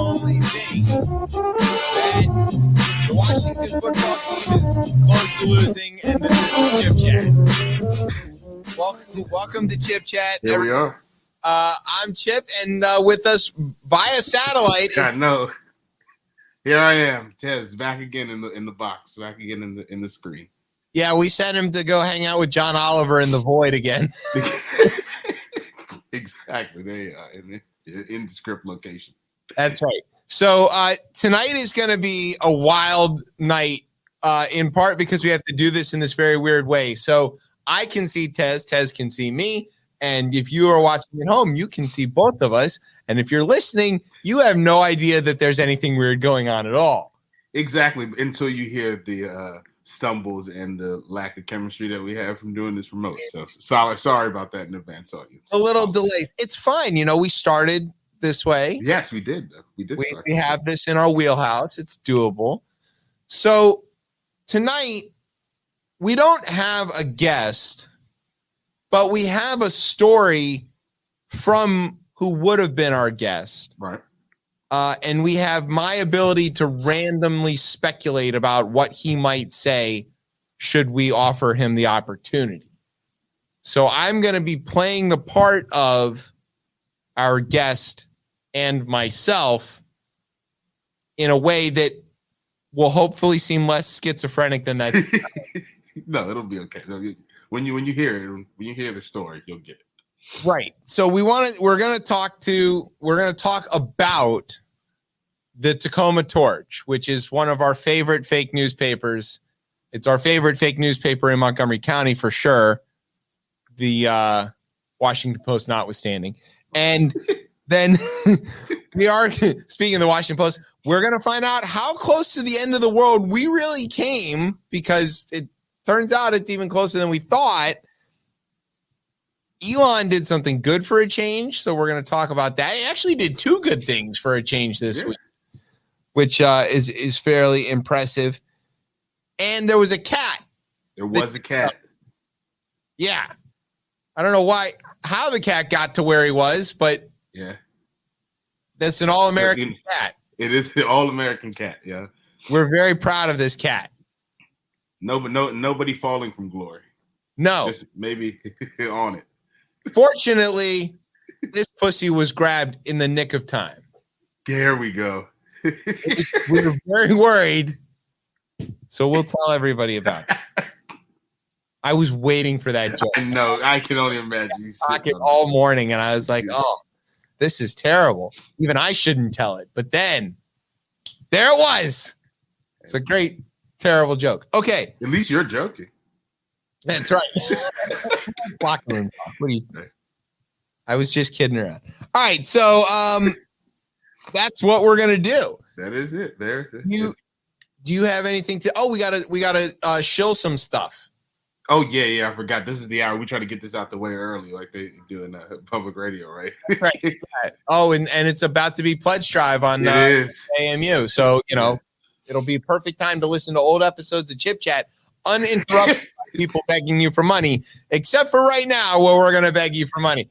only thing that the Washington football team is close to losing, and this is Chip Chat. Welcome to Chip Chat. Here we are. I'm Chip, and with us via satellite God, no. Here I am, Tez, back again in the box, back again in the screen. Yeah, we sent him to go hang out with John Oliver in the void again. Exactly. They are in the script location. That's right. So tonight is going to be a wild night, in part because we have to do this in this very weird way. So I can see Tez can see me. And if you are watching at home, you can see both of us. And if you're listening, you have no idea that there's anything weird going on at all. Exactly. Until you hear the stumbles and the lack of chemistry that we have from doing this remote. So sorry about that in advance, audience. A little delays. It's fine. You know, we started this way. Yes, we did. We have this in our wheelhouse. It's doable. So tonight, we don't have a guest, but we have a story from who would have been our guest. Right. And we have my ability to randomly speculate about what he might say should we offer him the opportunity. So I'm going to be playing the part of our guest and myself in a way that will hopefully seem less schizophrenic than that. No, it'll be okay. When you hear it, when you hear the story, you'll get it. Right. So we're going to talk about the Takoma Torch, which is one of our favorite fake newspapers. It's our favorite fake newspaper in Montgomery County for sure. The Washington Post notwithstanding. And then we are, speaking of the Washington Post, we're going to find out how close to the end of the world we really came, because it turns out it's even closer than we thought. Elon did something good for a change, so we're going to talk about that. He actually did two good things for a change this week, which is fairly impressive. And there was a cat. There was a cat. Yeah. I don't know how the cat got to where he was, but yeah, that's an all-American cat. It is the all-American cat, yeah. We're very proud of this cat. Nobody falling from glory. No. Just maybe on it. Fortunately, this pussy was grabbed in the nick of time. There we go. We were very worried, so we'll tell everybody about it. I was waiting for that joke. I know. I can only imagine. He's it all morning, and I was like, oh, this is terrible. Even I shouldn't tell it. But then, there it was. It's a great, terrible joke. Okay. At least you're joking. That's right. Block room talk. What do you think? I was just kidding around. All right, so that's what we're gonna do. That is it. There. Do you have anything to? Oh, we gotta shill some stuff. Oh yeah. I forgot. This is the hour we try to get this out the way early, like they do in public radio, right? Right. Oh, and it's about to be pledge drive on AMU, so it'll be a perfect time to listen to old episodes of Chip Chat uninterrupted. People begging you for money, except for right now where we're going to beg you for money.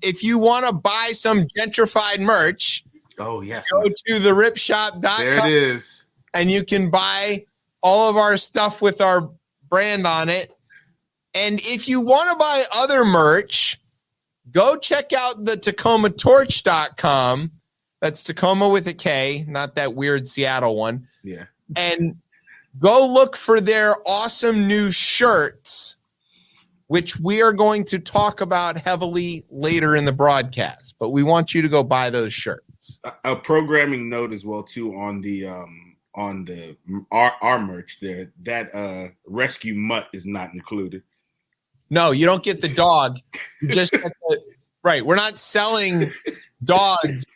If you want to buy some gentrified merch, oh yes, go to theripshop.com. There it is. And you can buy all of our stuff with our brand on it. And if you want to buy other merch, go check out the TakomaTorch.com. That's Tacoma with a K, not that weird Seattle one. Yeah. And go look for their awesome new shirts, which we are going to talk about heavily later in the broadcast. But we want you to go buy those shirts. A programming note as well too on our merch there. That rescue mutt is not included. No, you don't get the dog. You just get right. We're not selling dogs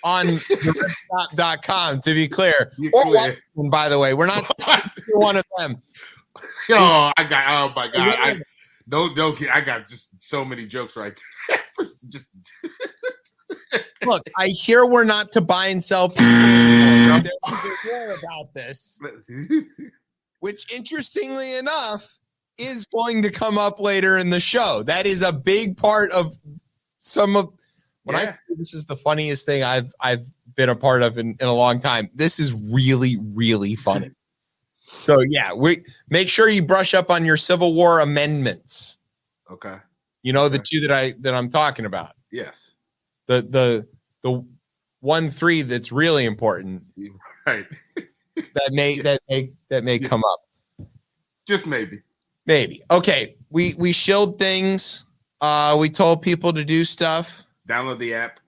on theripshop.com, to be clear. Washington, by the way, we're not one of them. Oh my god! Don't. I got just so many jokes right there. Just look. I hear we're not to buy and sell people. There's more about this, which, interestingly enough, is going to come up later in the show. That is a big part of some of. When I this is the funniest thing I've been a part of in a long time. This is really, really funny. So yeah, we make sure you brush up on your Civil War amendments. Okay. You know, the two that I'm talking about. Yes. The 1-3 that's really important. Right. that may come up. Just maybe. Maybe. Okay. We shilled things. We told people to do stuff. Download the app.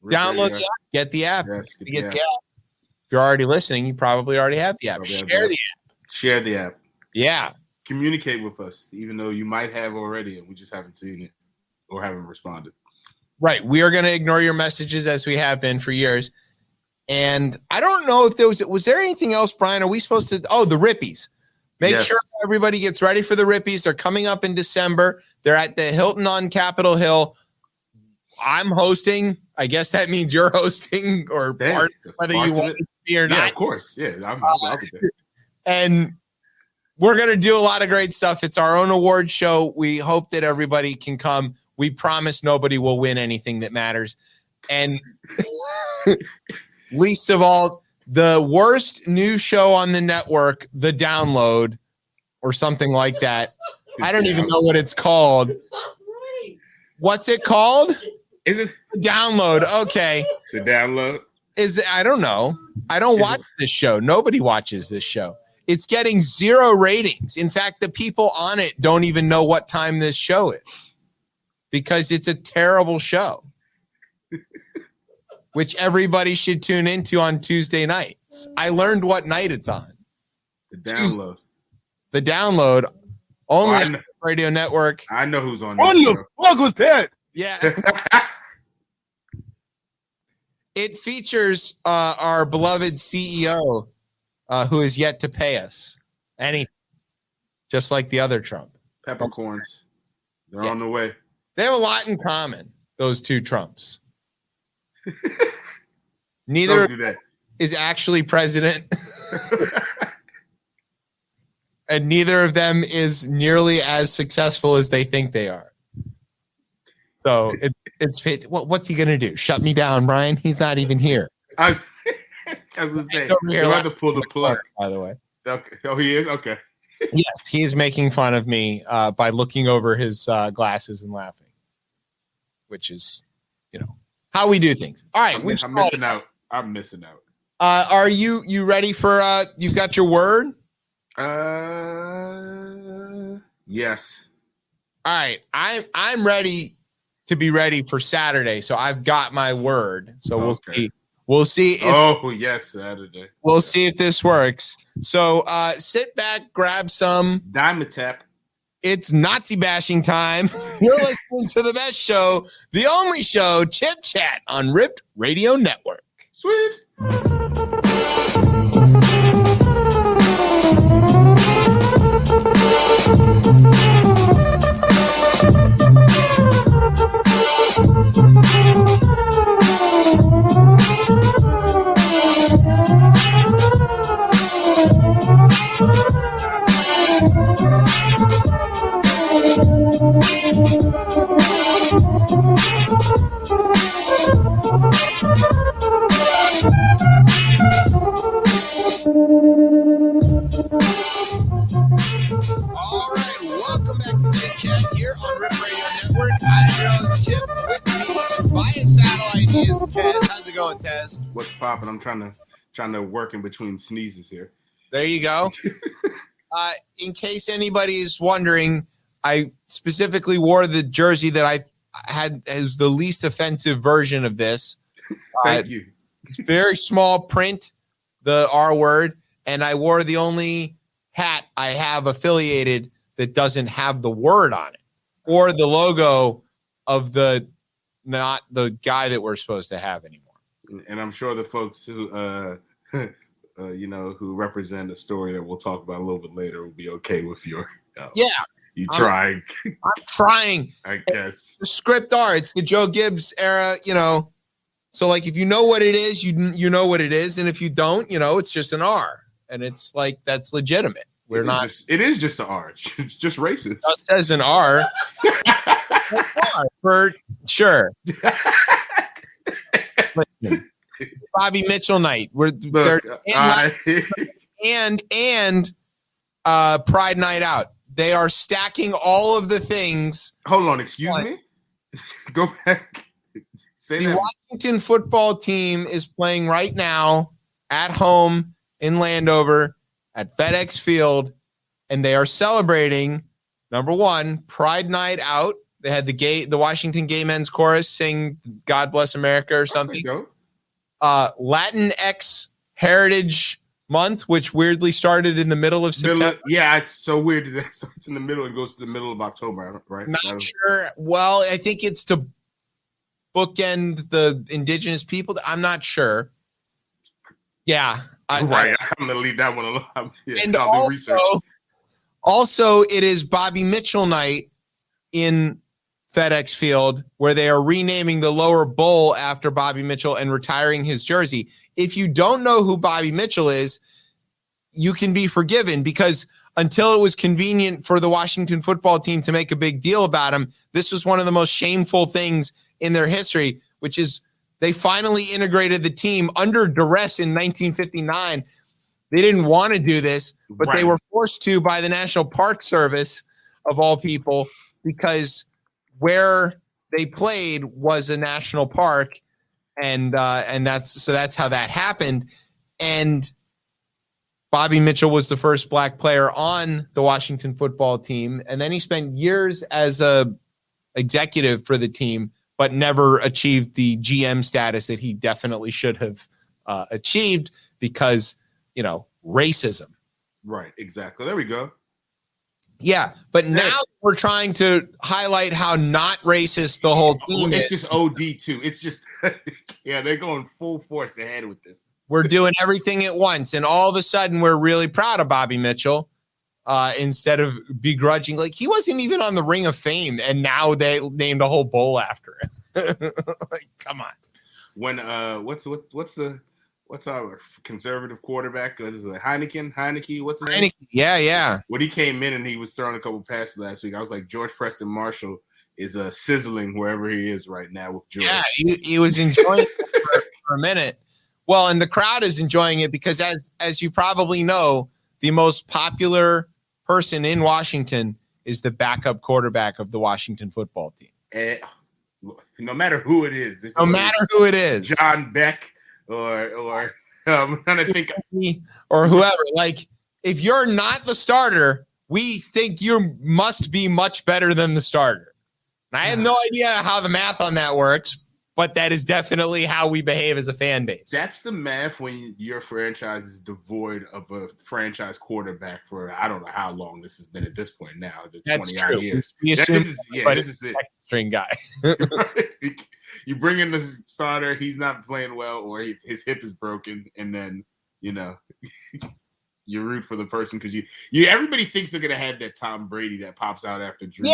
Download the app. Get the app. Yes, get the app. If you're already listening, you probably already have the app. Share the app. Share the app. Yeah. Communicate with us, even though you might have already and we just haven't seen it or haven't responded. Right. We are going to ignore your messages as we have been for years. And I don't know if was there anything else, Brian? Are we supposed to? Oh, the Rippies. Make sure everybody gets ready for the Rippies. They're coming up in December. They're at the Hilton on Capitol Hill. I'm hosting. I guess that means you're hosting or part, whether you want to be or not. Yeah, of course. Yeah, I'll be there. And we're going to do a lot of great stuff. It's our own award show. We hope that everybody can come. We promise nobody will win anything that matters. And least of all, the worst new show on the network, The Download, or something like that. I don't even know what it's called. What's it called? Is it The Download? Okay. It's a download. I don't know. I don't watch this show. Nobody watches this show. It's getting 0 ratings. In fact, the people on it don't even know what time this show is because it's a terrible show, which everybody should tune into on Tuesday nights. I learned what night it's on. The Download. The Download. Only on the Radio Network. I know who's on What the fuck was that? Yeah. It features our beloved CEO, who is yet to pay us anything, just like the other Trump. Peppercorns. They're on the way. They have a lot in common, those two Trumps. Neither is actually president. And neither of them is nearly as successful as they think they are. So it's what's he going to do? Shut me down, Brian? He's not even here. I was going to say, you have to pull the plug. By the way. Okay. Oh, he is? Okay. Yes, he's making fun of me by looking over his glasses and laughing, which is, how we do things. All right. I'm missing out. I'm missing out. Are you ready for, you've got your word? Yes. All right. I'm ready to be ready for Saturday. So I've got my word. So we'll see. We'll see. Saturday. We'll see if this works. So sit back, grab some Diamond Tap. It's Nazi bashing time. You're listening to the best show, the only show, Chip Chat on Ripped Radio Network. Sweeps. All right, welcome back to Chip Chat here on Rip Radio Network. I'm your host, Chip. With me via satellite is Tez. How's it going, Tez? What's popping? I'm trying to work in between sneezes here. There you go. In case anybody's wondering, I specifically wore the jersey that I had as the least offensive version of this. Thank you. Very small print, the R word, and I wore the only hat I have affiliated that doesn't have the word on it or the logo of not the guy that we're supposed to have anymore. And I'm sure the folks who who represent a story that we'll talk about a little bit later will be okay with your you trying. I'm trying. I guess the script R. It's the Joe Gibbs era, So like if you know what it is, you know what it is, and if you don't, it's just an R, and it's like that's legitimate. It is just an R. It's just racist. It says an R. For sure. Listen, if Bobby Mitchell night. And Pride Night Out. They are stacking all of the things. Hold on, excuse me. Go back. The Washington football team is playing right now at home in Landover at FedEx Field, and they are celebrating, number one, Pride Night Out. They had the Washington Gay Men's Chorus sing "God Bless America" or something. Latinx Heritage Month, which weirdly started in the middle of September. Yeah, it's so weird that it starts in the middle and goes to the middle of October, right? Not sure. Well, I think it's to bookend the indigenous people. I'm not sure. Yeah. I'm going to leave that one alone. Yeah, and also, it is Bobby Mitchell night in FedEx Field, where they are renaming the lower bowl after Bobby Mitchell and retiring his jersey. If you don't know who Bobby Mitchell is, you can be forgiven, because until it was convenient for the Washington football team to make a big deal about him, this was one of the most shameful things in their history, which is they finally integrated the team under duress in 1959. They didn't want to do this, but they were forced to by the National Park Service, of all people, because where they played was a national park, and that's how that happened. And Bobby Mitchell was the first black player on the Washington football team, and then he spent years as a executive for the team, but never achieved the GM status that he definitely should have achieved because, racism. Right, exactly. There we go. Yeah, but now we're trying to highlight how not racist the whole team is. It's just OD too. It's just, they're going full force ahead with this. We're doing everything at once, and all of a sudden we're really proud of Bobby Mitchell instead of begrudging. Like, he wasn't even on the Ring of Fame, and now they named a whole bowl after him. Like, come on. When what's our conservative quarterback? Is it Heineke? What's his name? Yeah. When he came in and he was throwing a couple passes last week, I was like, George Preston Marshall is sizzling wherever he is right now with George. Yeah, he was enjoying it for a minute. Well, and the crowd is enjoying it because, as you probably know, the most popular person in Washington is the backup quarterback of the Washington football team. No matter who it is. John Beck or I'm trying to think. Or whoever. Like, if you're not the starter, we think you must be much better than the starter. And I have no idea how the math on that works, but that is definitely how we behave as a fan base. That's the math when your franchise is devoid of a franchise quarterback for I don't know how long this has been at this point now. That's 20 odd years. This is it. String guy. You bring in the starter, he's not playing well, or his hip is broken, and then you root for the person because you everybody thinks they're gonna have that Tom Brady that pops out after Drew,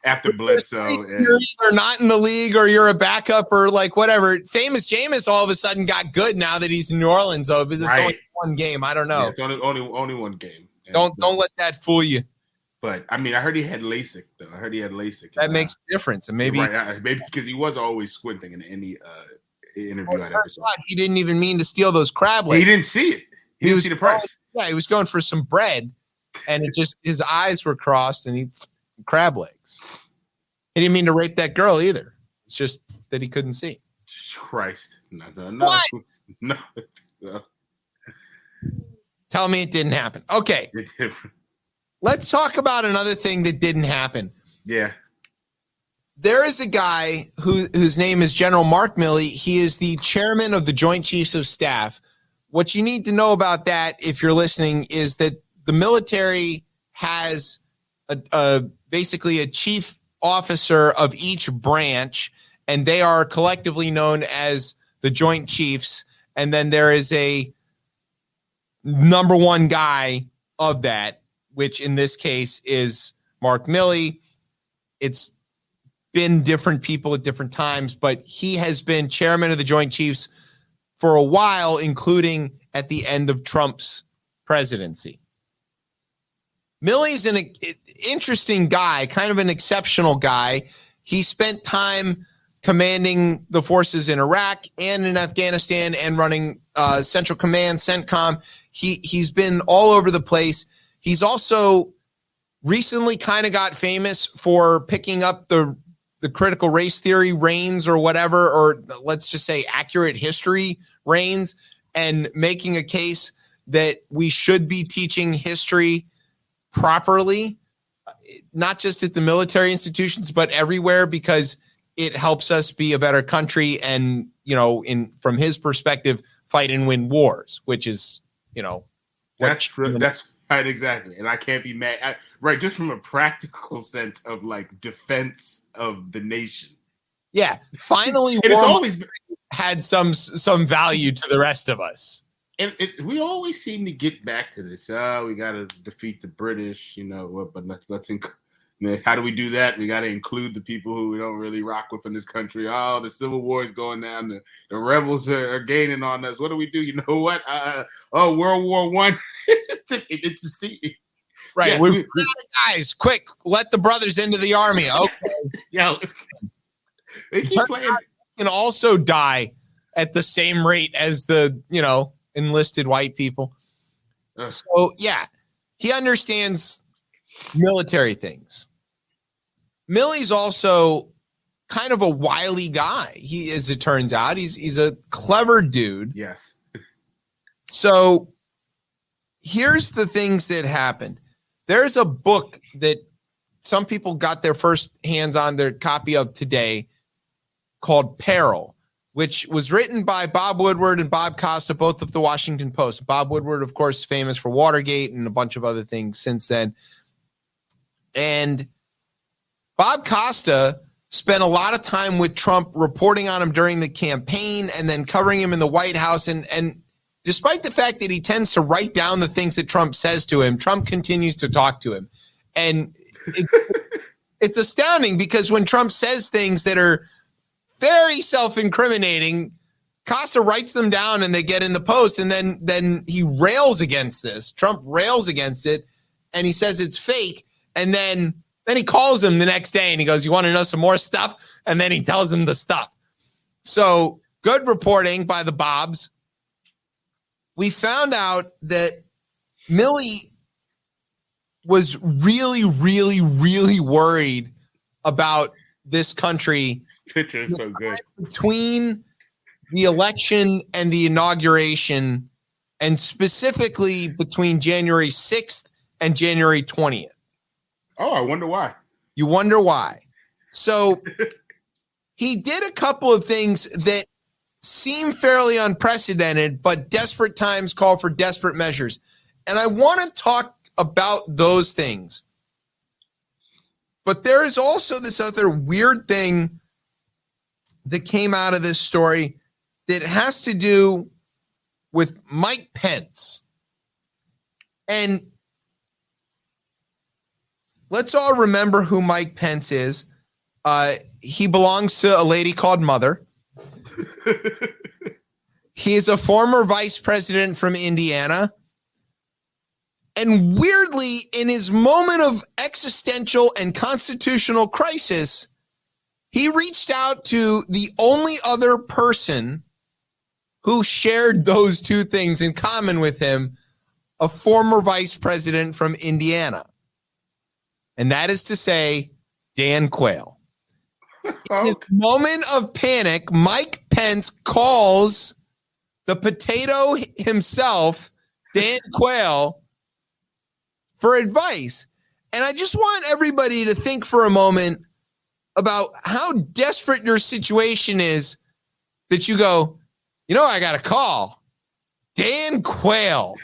after Bledsoe. You're either not in the league or you're a backup or like whatever. Famous Jameis all of a sudden got good now that he's in New Orleans. So it's only one game. I don't know. Yeah, it's only one game. Don't let that fool you. But I mean, I heard he had LASIK though. That makes a difference, and maybe because he was always squinting in any interview I'd ever saw. He didn't even mean to steal those crab legs. He didn't see it. He didn't see the price. Yeah, he was going for some bread, and it just his eyes were crossed, and he crab legs. He didn't mean to rape that girl either. It's just that he couldn't see. Christ, no. What? No. Tell me it didn't happen. Okay. Let's talk about another thing that didn't happen. Yeah. There is a guy whose name is General Mark Milley. He is the chairman of the Joint Chiefs of Staff. What you need to know about that, if you're listening, is that the military has basically a chief officer of each branch, and they are collectively known as the Joint Chiefs. And then there is a number one guy of that, which in this case is Mark Milley. It's been different people at different times, but he has been chairman of the Joint Chiefs for a while, including at the end of Trump's presidency. Milley's an interesting guy, kind of an exceptional guy. He spent time commanding the forces in Iraq and in Afghanistan and running Central Command, CENTCOM. He's been all over the place. He's also recently kind of got famous for picking up the critical race theory reins or whatever, or let's just say accurate history reins, and making a case that we should be teaching history properly, not just at the military institutions, but everywhere, because it helps us be a better country and, from his perspective, fight and win wars, which is, that's right, exactly. And I can't be mad. Right, just from a practical sense of like defense of the nation. Yeah, finally, it's always had some value to the rest of us. And we always seem to get back to this. We got to defeat the British, but let's how do we do that? We got to include the people who we don't really rock with in this country. Oh, the Civil War is going down. The rebels are gaining on us. What do we do? You know what? World War I. It's a sea. Right. Yes, guys, quick, let the brothers into the army. Okay. Yeah. They keep playing. Can also die at the same rate as the, enlisted white people. So, yeah, he understands military things. Millie's also kind of a wily guy. As it turns out, he's a clever dude. Yes. So here's the things that happened. There's a book that some people got their first hands on their copy of today called Peril, which was written by Bob Woodward and Bob Costa, both of the Washington Post. Bob Woodward, of course, famous for Watergate and a bunch of other things since then. And Bob Costa spent a lot of time with Trump, reporting on him during the campaign and then covering him in the White House. And despite the fact that he tends to write down the things that Trump says to him, Trump continues to talk to him. And it's astounding, because when Trump says things that are very self-incriminating, Costa writes them down and they get in the Post, and then he rails against this. Trump rails against it, and he says it's fake. And then he calls him the next day and he goes, "You want to know some more stuff?" And then he tells him the stuff. So good reporting by the Bobs. We found out that Millie was really, really, really worried about this country. Picture is so good. Between the election and the inauguration, and specifically between January 6th and January 20th. Oh, I wonder why. You wonder why. So he did a couple of things that seem fairly unprecedented, but desperate times call for desperate measures. And I want to talk about those things. But there is also this other weird thing that came out of this story that has to do with Mike Pence. And let's all remember who Mike Pence is. He belongs to a lady called Mother. He is a former vice president from Indiana. And weirdly, in his moment of existential and constitutional crisis, he reached out to the only other person who shared those two things in common with him, a former vice president from Indiana. And that is to say, Dan Quayle. In his moment of panic, Mike Pence calls the potato himself, Dan Quayle, for advice. And I just want everybody to think for a moment about how desperate your situation is that you go, I got a call. Dan Quayle.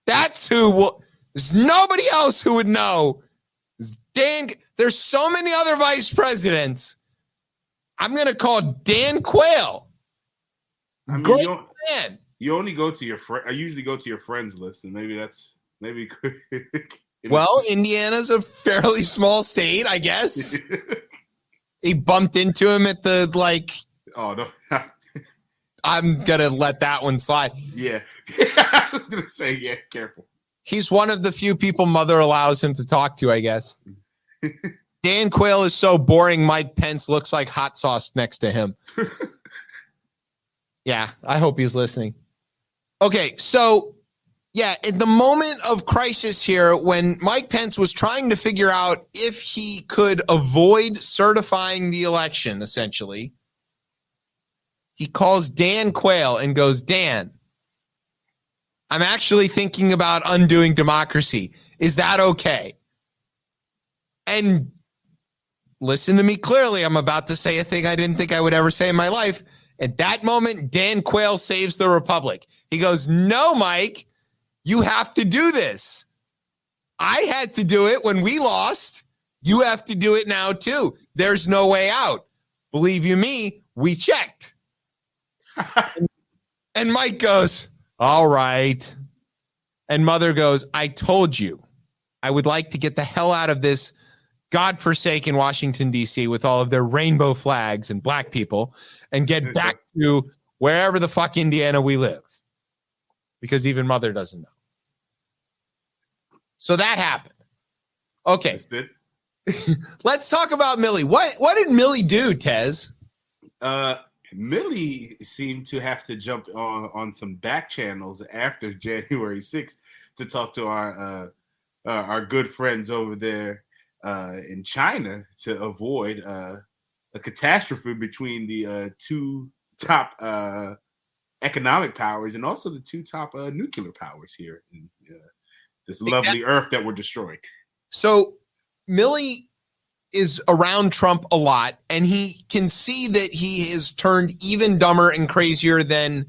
That's who there's nobody else who would know. There's so many other vice presidents. I'm going to call Dan Quayle. I mean, great man. You only go to your friend. I usually go to your friends list, and maybe. Well, Indiana's a fairly small state, I guess. He bumped into him at the Oh no. I'm gonna let that one slide. Yeah. I was gonna say, yeah, careful. He's one of the few people Mother allows him to talk to, I guess. Dan Quayle is so boring. Mike Pence looks like hot sauce next to him. Yeah, I hope he's listening. Okay, so yeah, in the moment of crisis here, when Mike Pence was trying to figure out if he could avoid certifying the election, essentially, he calls Dan Quayle and goes, Dan, I'm actually thinking about undoing democracy. Is that okay? And listen to me clearly. I'm about to say a thing I didn't think I would ever say in my life. At that moment, Dan Quayle saves the republic. He goes, no, Mike, you have to do this. I had to do it when we lost. You have to do it now, too. There's no way out. Believe you me, we checked. And Mike goes, all right. And Mother goes, I told you I would like to get the hell out of this godforsaken Washington, D.C. with all of their rainbow flags and black people and get back to wherever the fuck Indiana we live. Because even Mother doesn't know. So that happened. Okay. Let's talk about Millie. What did Millie do, Tez? Millie seemed to have to jump on some back channels after January 6th to talk to our good friends over there in China to avoid a catastrophe between the two top economic powers and also the two top nuclear powers here in this lovely Earth that we're destroying. So Millie is around Trump a lot, and he can see that he has turned even dumber and crazier than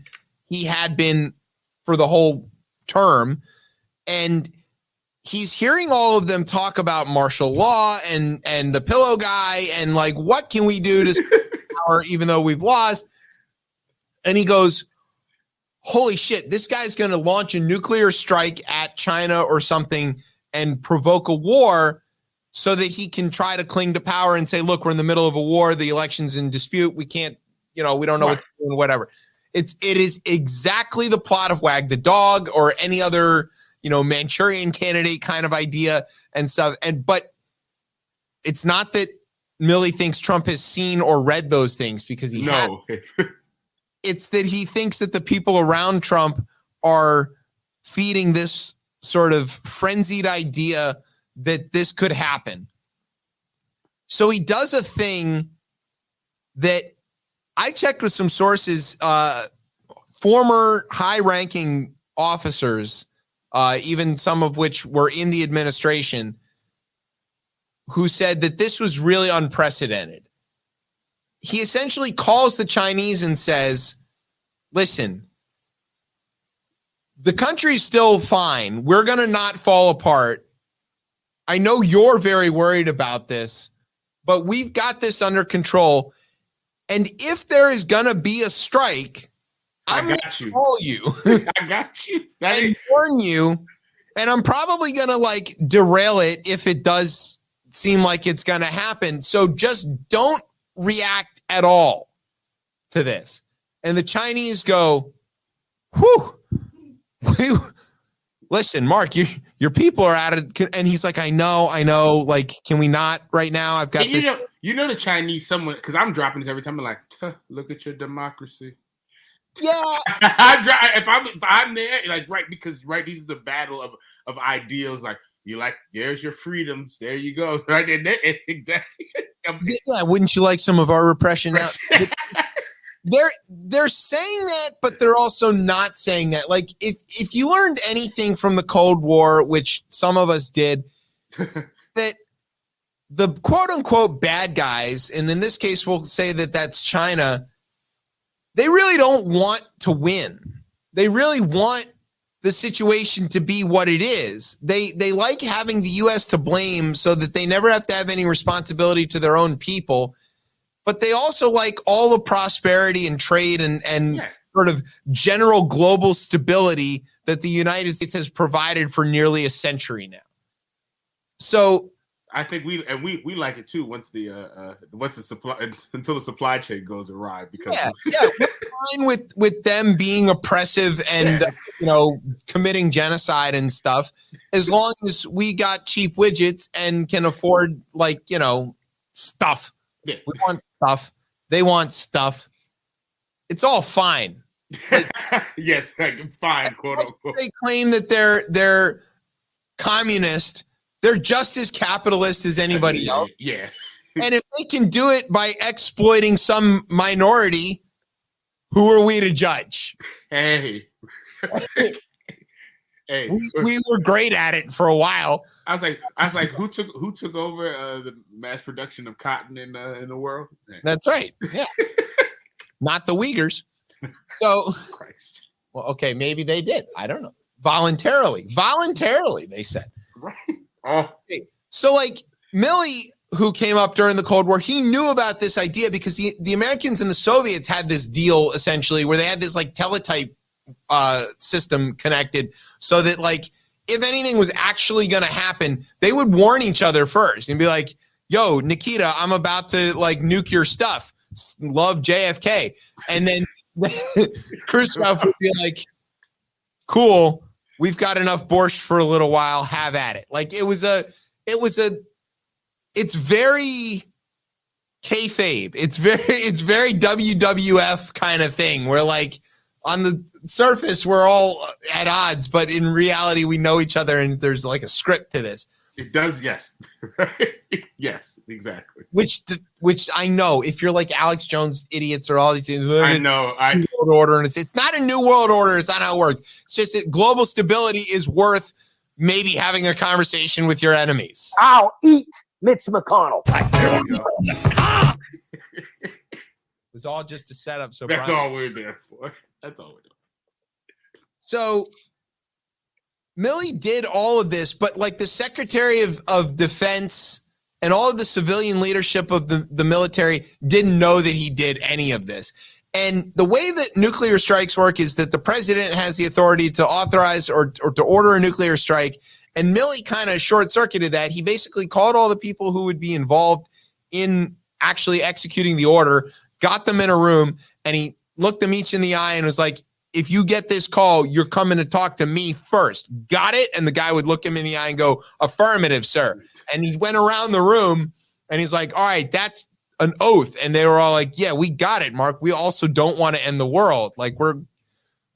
he had been for the whole term. And he's hearing all of them talk about martial law and the pillow guy and like, what can we do to power even though we've lost? And he goes, holy shit, this guy's going to launch a nuclear strike at China or something and provoke a war so that he can try to cling to power and say, look, we're in the middle of a war. The election's in dispute. We can't, we don't know what to do and whatever. It is exactly the plot of Wag the Dog or any other, Manchurian candidate kind of idea and stuff. But it's not that Millie thinks Trump has seen or read those things because he hasn't. It's that he thinks that the people around Trump are feeding this sort of frenzied idea that this could happen. So he does a thing that I checked with some sources, former high-ranking officers, even some of which were in the administration, who said that this was really unprecedented. He essentially calls the Chinese and says, listen, the country's still fine. We're going to not fall apart. I know you're very worried about this, but we've got this under control. And if there is going to be a strike, I'm going to call you. I got you. And warn you. And I'm probably going to derail it if it does seem like it's going to happen. So just don't react at all to this. And the Chinese go, whew. Listen, Mark, your people are at it. And he's like, I know. Like, can we not right now? I've got this. The Chinese, someone, because I'm dropping this every time. I'm like, look at your democracy. Yeah. if I'm there, because this is a battle of ideals. Like, there's your freedoms. There you go. Right. Exactly. Yeah. Wouldn't you like some of our repression now? They're saying that, but they're also not saying that. Like, if you learned anything from the Cold War, which some of us did, that the quote unquote bad guys, and in this case, we'll say that that's China, they really don't want to win. They really want the situation to be what it is. They like having the U.S. to blame so that they never have to have any responsibility to their own people. But they also like all the prosperity and trade and sort of general global stability that the United States has provided for nearly a century now. So I think we like it too. Once the supply until the supply chain goes awry, because we're fine with them being oppressive and committing genocide and stuff, as long as we got cheap widgets and can afford stuff. Yeah. We want stuff. They want stuff. It's all fine. Yes, fine, quote unquote. They claim that they're communist. They're just as capitalist as anybody else. Yeah. And if they can do it by exploiting some minority, who are we to judge? Hey. Hey. We were great at it for a while. I was like, who took over the mass production of cotton in the world? That's right. Yeah. Not the Uyghurs. So, Christ. Well, okay, maybe they did. I don't know. Voluntarily, they said. Right. Oh. Okay. So, Milley, who came up during the Cold War, he knew about this idea because the Americans and the Soviets had this deal essentially where they had this teletype system connected, so that if anything was actually going to happen, they would warn each other first and be like, "Yo, Nikita, I'm about to nuke your stuff. Love, JFK." And then Khrushchev would be like, "Cool, we've got enough borscht for a little while. Have at it." It's very kayfabe. It's very WWF kind of thing where on the surface we're all at odds, but in reality we know each other and there's a script to this. It does, yes. Yes, exactly. Which I know, if you're like Alex Jones idiots or all these things, I know. New world order, and it's not a new world order. It's not how it works. It's just that global stability is worth maybe having a conversation with your enemies. I'll eat Mitch McConnell. There we go. It was all just a setup. So that's all we're there for. That's all we're doing. So Milley did all of this, but the Secretary of Defense and all of the civilian leadership of the military didn't know that he did any of this. And the way that nuclear strikes work is that the president has the authority to authorize or to order a nuclear strike. And Milley kind of short-circuited that. He basically called all the people who would be involved in actually executing the order, got them in a room, and he looked them each in the eye and was like, "If you get this call, you're coming to talk to me first. Got it?" And the guy would look him in the eye and go, "Affirmative, sir." And he went around the room and he's like, "All right, that's an oath." And they were all like, "Yeah, we got it, Mark. We also don't want to end the world. We're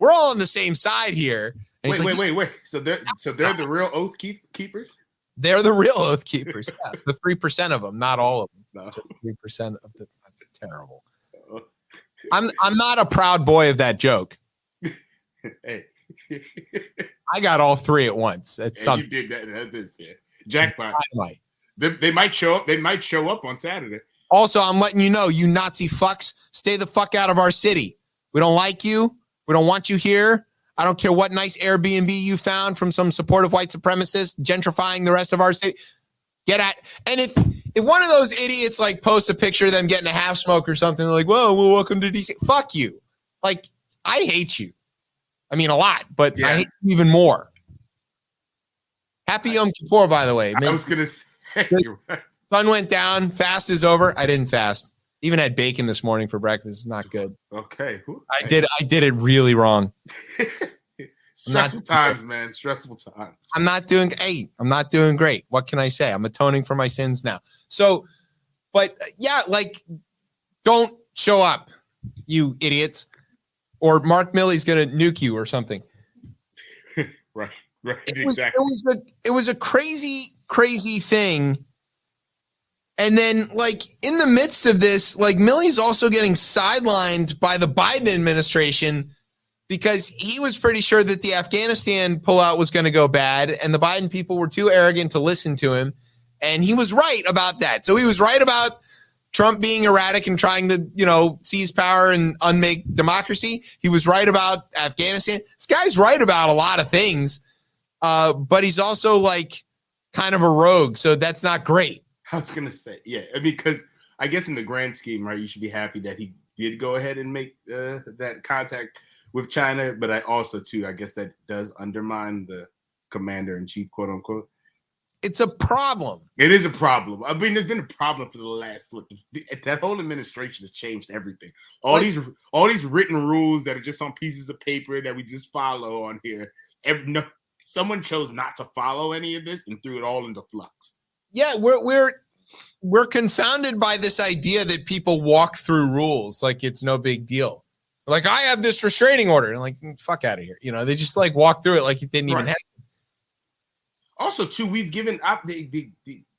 all on the same side here." And wait. So they're the real oath keepers? They're the real oath keepers. Yeah, the 3% of them, not all of them. No. Just 3% of them. That's terrible. I'm not a proud boy of that joke. Hey. I got all three at once. That's something. You did that. That is, yeah. Jackpot. Might. They might show up. They might show up on Saturday. Also, I'm letting you know, you Nazi fucks, stay the fuck out of our city. We don't like you. We don't want you here. I don't care what nice Airbnb you found from some supportive white supremacist gentrifying the rest of our city. Get at. And if one of those idiots posts a picture of them getting a half smoke or something, they're like, "Well, welcome to DC." Fuck you. I hate you. I mean, a lot, but yeah. I hate you even more. Happy Yom Kippur, by the way. I was going to say, you're right. Sun went down. Fast is over. I didn't fast. Even had bacon this morning for breakfast. It's not good. Okay. I did it really wrong. Stressful times, man. Stressful times. I'm not doing great. What can I say? I'm atoning for my sins now. So, but yeah, don't show up, you idiots, or Mark Milley's going to nuke you or something. Right. Exactly. It was a crazy thing. And then, in the midst of this, Milley's also getting sidelined by the Biden administration because he was pretty sure that the Afghanistan pullout was going to go bad, and the Biden people were too arrogant to listen to him. And he was right about that. So he was right about Trump being erratic and trying to, seize power and unmake democracy. He was right about Afghanistan. This guy's right about a lot of things, but he's also kind of a rogue. So that's not great. I was going to say, yeah, because I guess in the grand scheme, right, you should be happy that he did go ahead and make that contact with China. But I also, too, I guess that does undermine the commander in chief, quote unquote. It's a problem. It is a problem. I mean, there's been a problem for the last. Look, that whole administration has changed everything. All these written rules that are just on pieces of paper that we just follow on here. Someone chose not to follow any of this and threw it all into flux. Yeah, we're confounded by this idea that people walk through rules like it's no big deal. Like, I have this restraining order, and like, fuck out of here. You know, they just like walk through it like it didn't even happen. Also, too, we've given up this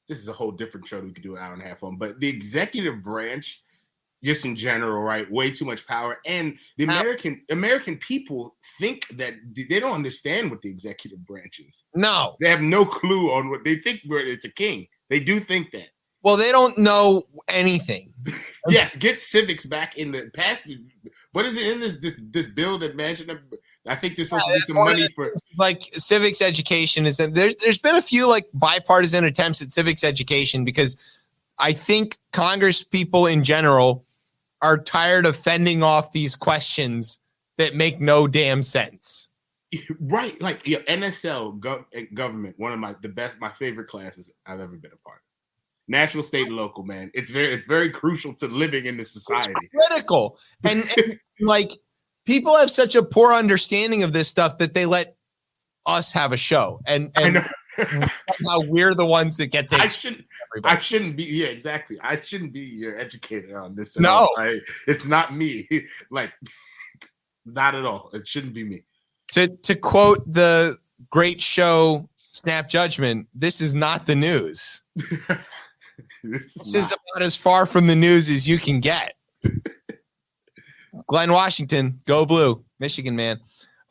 is a whole different show that we could do an hour and a half on, but the executive branch, just in general, right, way too much power. And the American people think that they don't understand what the executive branch is. No. They have no clue on what they think. It's a king. They do think that. Well, they don't know anything. Yes, get civics back in the past. What is it in this bill that mentioned? I think there's supposed to be some money for like civics education. Is that there's been a few like bipartisan attempts at civics education, because I think Congress people in general are tired of fending off these questions that make no damn sense. Right, like NSL government, one of my favorite classes I've ever been a part of. National, state, and local, man. It's very crucial to living in this society. It's critical. And like, people have such a poor understanding of this stuff that they let us have a show. And I know. how we're the ones that get to. I shouldn't be. Yeah, exactly. I shouldn't be your educator on this. No, it's not me. Like, not at all. It shouldn't be me. To quote the great show Snap Judgment, this is not the news. This is about as far from the news as you can get. Glenn Washington, go blue, Michigan man.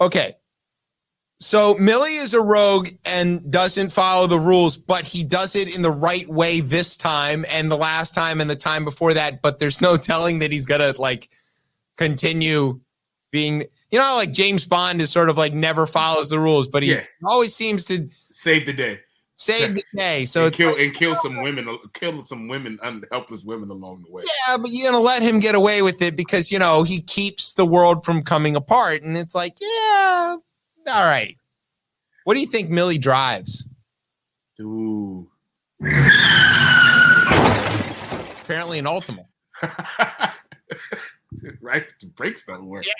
Okay. So Millie is a rogue and doesn't follow the rules, but he does it in the right way this time and the last time and the time before that. But there's no telling that he's going to like continue being, you know, like James Bond is sort of like never follows the rules, but he always seems to save the day. Save the day. So kill some women, helpless women along the way. Yeah, but you're gonna let him get away with it because you know he keeps the world from coming apart, and it's like, yeah, all right. What do you think Millie drives? Ooh. Apparently an Ultima. Right, the brakes don't work. Yeah.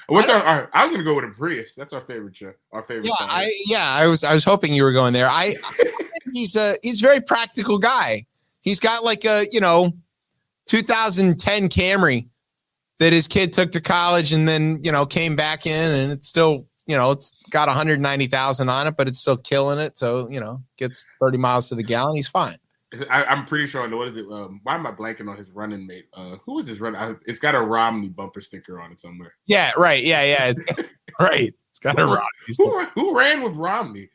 What's our? I was gonna go with a Prius. That's our favorite show. Our favorite. I was hoping you were going there. He's a very practical guy. He's got like a 2010 Camry that his kid took to college and then came back in, and it's still it's got 190,000 on it, but it's still killing it. So gets 30 miles to the gallon. He's fine. I'm pretty ssure. What is it? Why am I blanking on his running mate? Who was his running? It's got a Romney bumper sticker on it somewhere. Yeah, right. Yeah. Right. It's got a Romney. Who ran with Romney?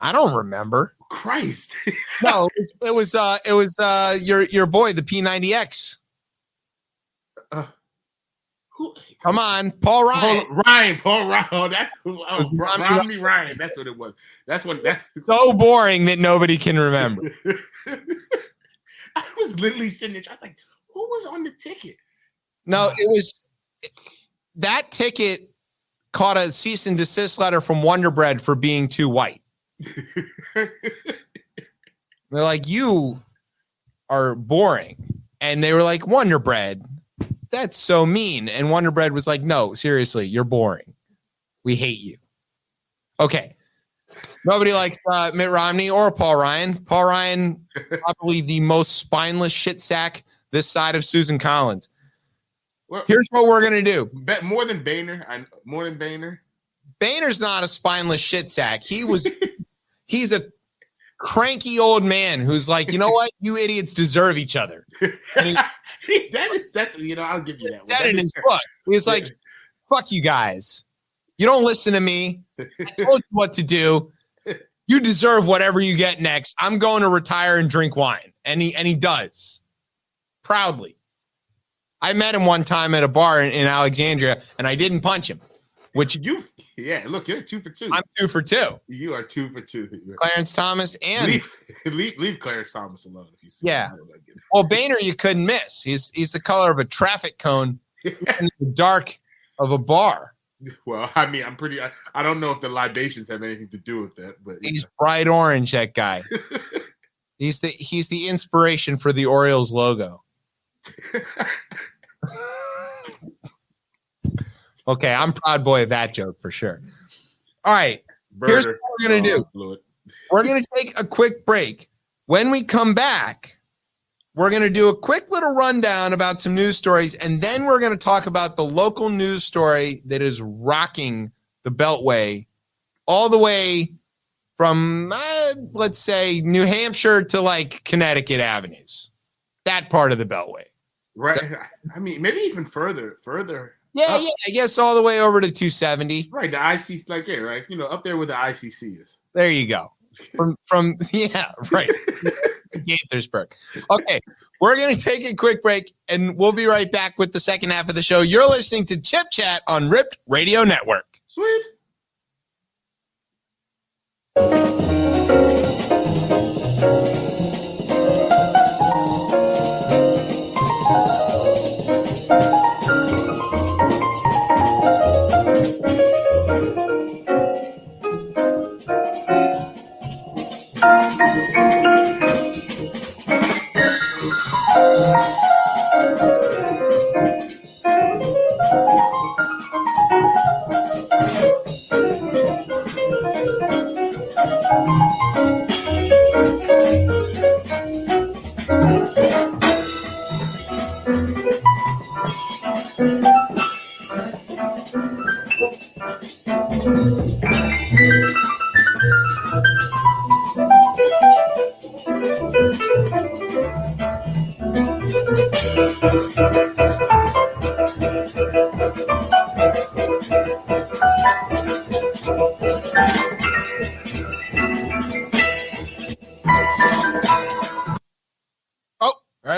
I don't remember. Christ. No, it was your boy, the P90X. Who? Come on, Paul Ryan. Paul Ryan. Oh, that's who. Oh, Romney Ryan. That's what it was. That's so boring that nobody can remember. I was literally sitting there. I was like, who was on the ticket? No, it was that ticket caught a cease and desist letter from Wonder Bread for being too white. They're like, you are boring. And they were like, Wonder Bread, that's so mean. And Wonder Bread was like, no, seriously, you're boring. We hate you. Okay. Nobody likes Mitt Romney or Paul Ryan. Paul Ryan, probably the most spineless shit sack this side of Susan Collins. Well, here's what we're going to do. More than Boehner. Boehner's not a spineless shit sack. He's a cranky old man who's like, you know what? You idiots deserve each other. And that's I'll give you that. That in his book. He was like, fuck you guys. You don't listen to me. I told you what to do. You deserve whatever you get next. I'm going to retire and drink wine. And he does. Proudly. I met him one time at a bar in Alexandria, and I didn't punch him. Look, you're 2 for 2. I'm 2 for 2. You are 2 for 2. Clarence Thomas and leave Clarence Thomas alone if you see him. Well, Boehner, you couldn't miss. He's the color of a traffic cone in the dark of a bar. Well, I mean, I don't know if the libations have anything to do with that, but He's bright orange, that guy. He's the inspiration for the Orioles logo. Okay, I'm proud boy of that joke for sure. All right, here's what we're going to do. We're going to take a quick break. When we come back, we're going to do a quick little rundown about some news stories, and then we're going to talk about the local news story that is rocking the Beltway all the way from, let's say, New Hampshire to like Connecticut avenues. That part of the Beltway. Right. I mean, maybe even further. Yeah, I guess all the way over to 270. Right, the ICC, like, yeah, right, up there where the ICC is. There you go. From yeah, right. Gaithersburg. Okay, we're going to take a quick break, and we'll be right back with the second half of the show. You're listening to Chip Chat on Ripped Radio Network. Sweet.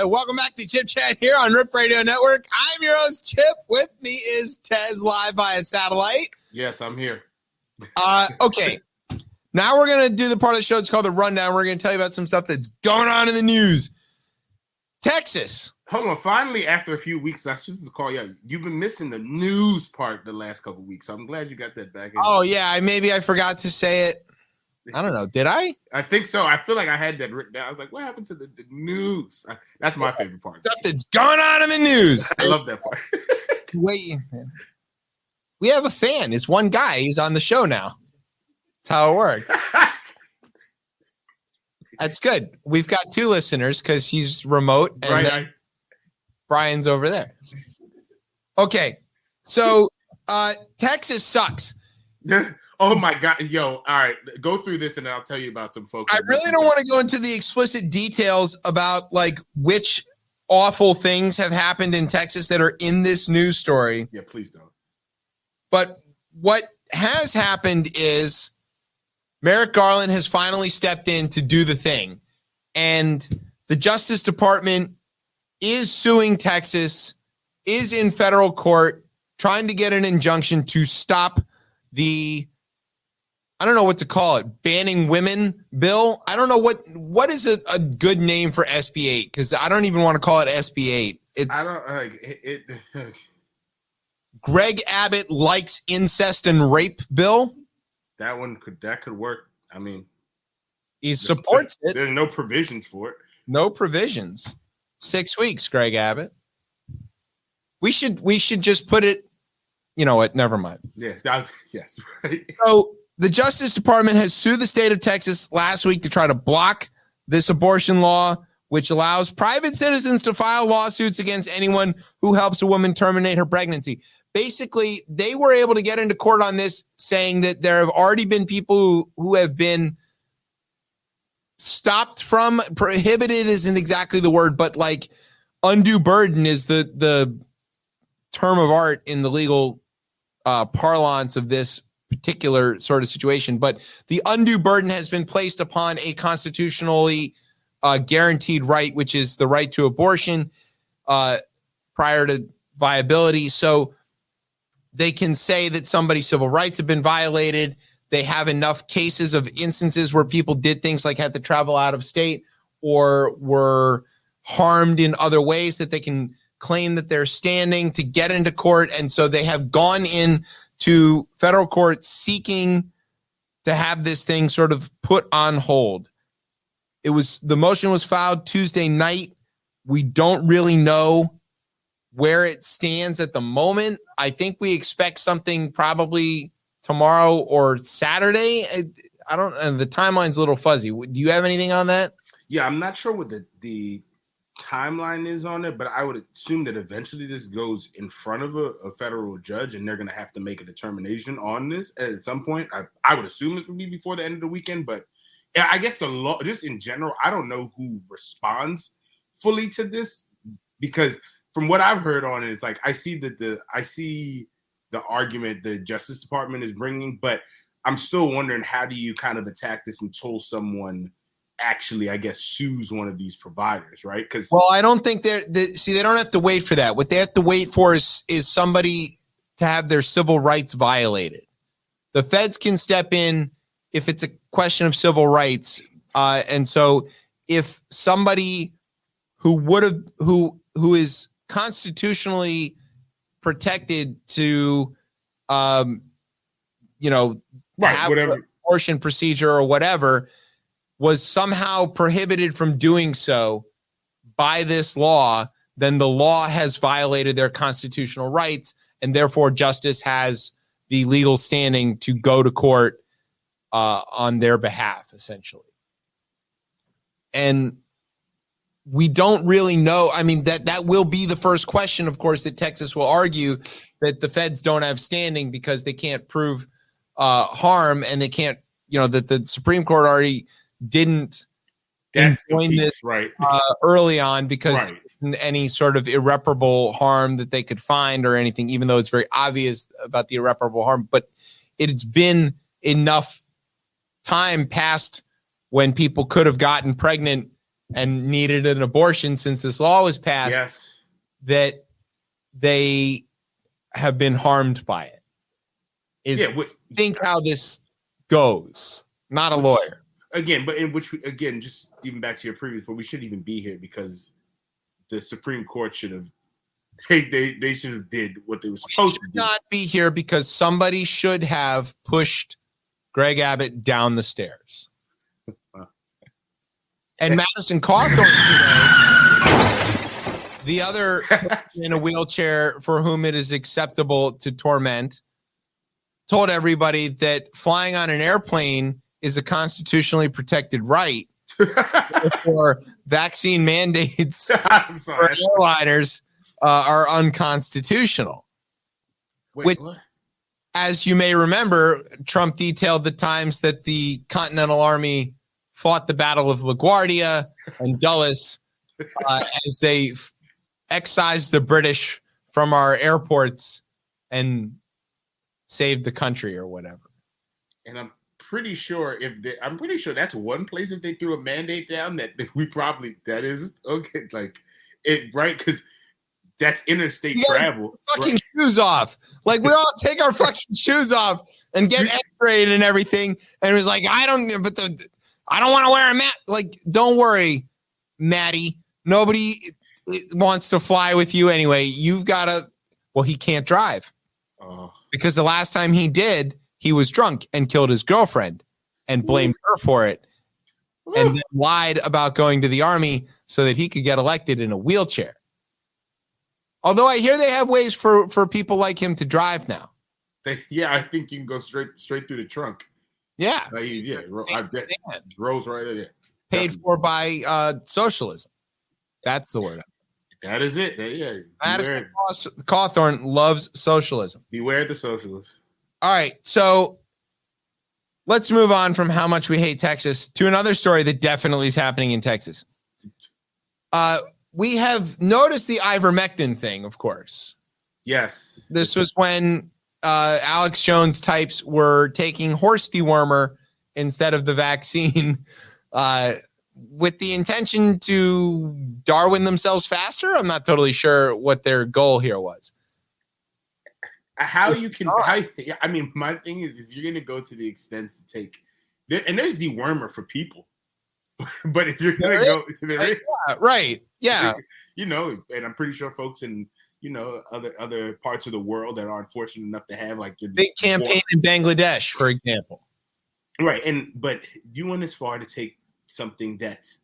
Welcome back to Chip Chat here on Rip Radio Network. I'm your host, Chip. With me is Tez, live via satellite. Yes, I'm here. Okay. Now we're going to do the part of the show. It's called the Rundown. We're going to tell you about some stuff that's going on in the news. Texas. Hold on. Finally, after a few weeks, I should call you out. You've been missing the news part the last couple of weeks, so I'm glad you got that back. Oh, yeah. Maybe I forgot to say it. I don't know. Did I? I think so. I feel like I had that written down. I was like, what happened to the news? That's my favorite part. Stuff that's going on in the news. I love that part. Wait. We have a fan. It's one guy. He's on the show now. That's how it works. That's good. We've got two listeners because he's remote. And right. Brian's over there. Okay. So Texas sucks. Oh my God. Yo, all right. Go through this and then I'll tell you about some folks. I really don't want to go into the explicit details about like which awful things have happened in Texas that are in this news story. Yeah, please don't. But what has happened is Merrick Garland has finally stepped in to do the thing. And the Justice Department is suing Texas, is in federal court, trying to get an injunction to stop the, I don't know what to call it, banning women bill. I don't know what is a good name for SB 8, because I don't even want to call it SB 8. It's Greg Abbott likes incest and rape bill. That could work. I mean, he supports it. There's no provisions for it. No provisions. 6 weeks, Greg Abbott. We should just put it. You know what? Never mind. Yeah. Yes. Right. So the Justice Department has sued the state of Texas last week to try to block this abortion law, which allows private citizens to file lawsuits against anyone who helps a woman terminate her pregnancy. Basically, they were able to get into court on this, saying that there have already been people who have been stopped from, prohibited isn't exactly the word, but like undue burden is the term of art in the legal parlance of this particular sort of situation. But the undue burden has been placed upon a constitutionally guaranteed right, which is the right to abortion prior to viability. So they can say that somebody's civil rights have been violated. They have enough cases of instances where people did things like had to travel out of state or were harmed in other ways that they can claim that they're standing to get into court. And so they have gone in to federal court seeking to have this thing sort of put on hold. The motion was filed Tuesday night. We don't really know where it stands at the moment. I think we expect something probably tomorrow or Saturday. I don't know. The timeline's a little fuzzy. Do you have anything on that? Yeah, I'm not sure what the timeline is on it, but I would assume that eventually this goes in front of a federal judge and they're going to have to make a determination on this at some point. I would assume this would be before the end of the weekend, but I guess the law, just in general, I don't know who responds fully to this, because from what I've heard on it, it's like I see the argument the Justice Department is bringing, but I'm still wondering, how do you kind of attack this until someone actually, I guess, sues one of these providers, right? Because I don't think they don't have to wait for that. What they have to wait for is somebody to have their civil rights violated. The feds can step in if it's a question of civil rights, and so if somebody who is constitutionally protected to, have whatever an abortion procedure or whatever, was somehow prohibited from doing so by this law, then the law has violated their constitutional rights, and therefore justice has the legal standing to go to court on their behalf, essentially. And we don't really know. I mean, that will be the first question, of course, that Texas will argue, that the feds don't have standing because they can't prove harm, and they can't, that the Supreme Court already didn't join this right early on because any sort of irreparable harm that they could find or anything, even though it's very obvious about the irreparable harm. But it's been enough time past when people could have gotten pregnant and needed an abortion since this law was passed, that they have been harmed by it. Think how this goes. Not a lawyer. Again, but in which, again, just even back to your previous, but we shouldn't even be here because the Supreme Court should have, they should have did what they were supposed to do. Not be here because somebody should have pushed Greg Abbott down the stairs. And Madison Cawthorn today, the other person in a wheelchair for whom it is acceptable to torment, told everybody that flying on an airplane is a constitutionally protected right. Therefore, vaccine mandates for airliners are unconstitutional. Wait, what? As you may remember, Trump detailed the times that the Continental Army fought the Battle of LaGuardia and Dulles as they excised the British from our airports and saved the country or whatever. And I'm pretty sure that's one place if they threw a mandate down that that is okay, like it, right? Because that's interstate travel. Fucking shoes off. Like we all take our fucking shoes off and get X-rayed and everything. And it was like, I don't want to wear a mask. Like, don't worry, Maddie. Nobody wants to fly with you anyway. You've got to. Well, he can't drive because the last time he did, he was drunk and killed his girlfriend and blamed her for it, and then lied about going to the army so that he could get elected in a wheelchair. Although I hear they have ways for people like him to drive now. I think you can go straight through the trunk. Yeah. I bet rolls right in there. Paid for by socialism. That's the word. That is it. Madison Cawthorn loves socialism. Beware the socialists. All right. So let's move on from how much we hate Texas to another story that definitely is happening in Texas. We have noticed the ivermectin thing, of course. Yes. This was when Alex Jones types were taking horse dewormer instead of the vaccine with the intention to Darwin themselves faster. I'm not totally sure what their goal here was. My thing is if you're going to go to the extent to take, and there's dewormer for people. But if you're going to go, there is. Yeah, right. Yeah. And I'm pretty sure folks in other parts of the world that aren't fortunate enough to have like the big campaign in Bangladesh, for example. Right, but you went as far to take something that's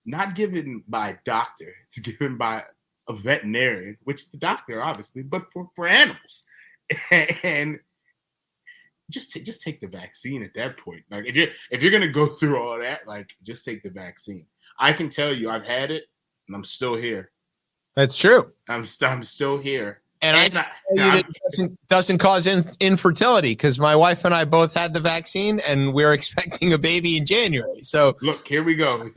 not given by a doctor; it's given by a veterinarian, which is the doctor, obviously, but for animals, and just take the vaccine at that point. Like if you're gonna go through all that, like just take the vaccine. I can tell you, I've had it, and I'm still here. That's true. I'm still here. And I tell you that it doesn't cause infertility because my wife and I both had the vaccine and we're expecting a baby in January. So look, here we go. It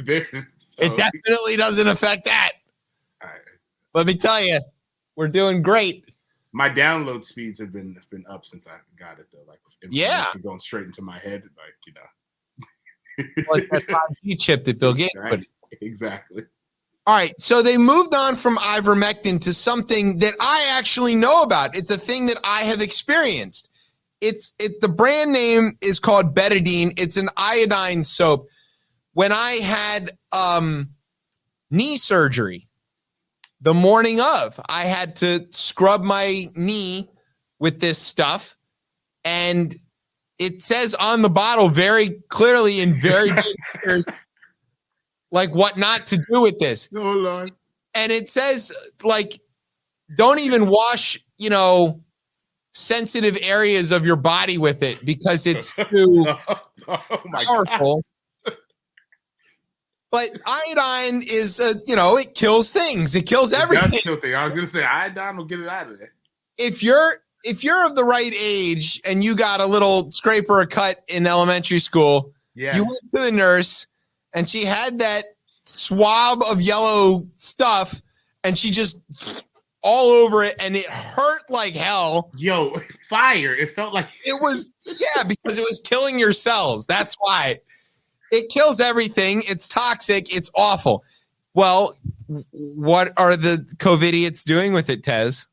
definitely doesn't affect that. Right. Let me tell you, we're doing great. My download speeds have been up since I got it though. Like going straight into my head, like that 5G chip that Bill Gates put in. Exactly. All right, so they moved on from ivermectin to something that I actually know about. It's a thing that I have experienced. The brand name is called Betadine. It's an iodine soap. When I had knee surgery, the morning of, I had to scrub my knee with this stuff, and it says on the bottle very clearly in very big letters, like what not to do with this. Oh, Lord. And it says, like, don't even wash, sensitive areas of your body with it because it's too powerful. God. But iodine is, it kills things. It kills everything. It does kill things. I was going to say iodine will get it out of there. If you're of the right age and you got a little scrape or a cut in elementary school, yes. You went to the nurse and she had that swab of yellow stuff and she just all over it and it hurt like hell. Yo, fire. It felt like it was, because it was killing your cells. That's why. It kills everything. It's toxic. It's awful. Well, what are the COVIDiots doing with it, Tez?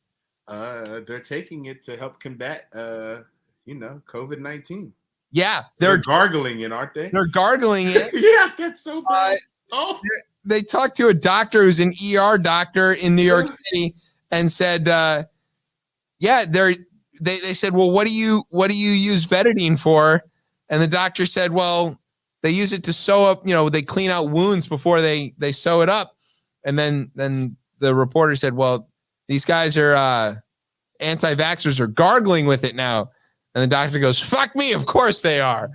They're taking it to help combat, COVID-19. Yeah. They're gargling it, aren't they? They're gargling it. Yeah, that's so bad. They talked to a doctor who's an ER doctor in New York City and said, they said, well, what do you use Betadine for? And the doctor said, well, they use it to sew up, they clean out wounds before they sew it up. And then the reporter said, well, these guys are anti-vaxxers are gargling with it now. And the doctor goes, fuck me, of course they are.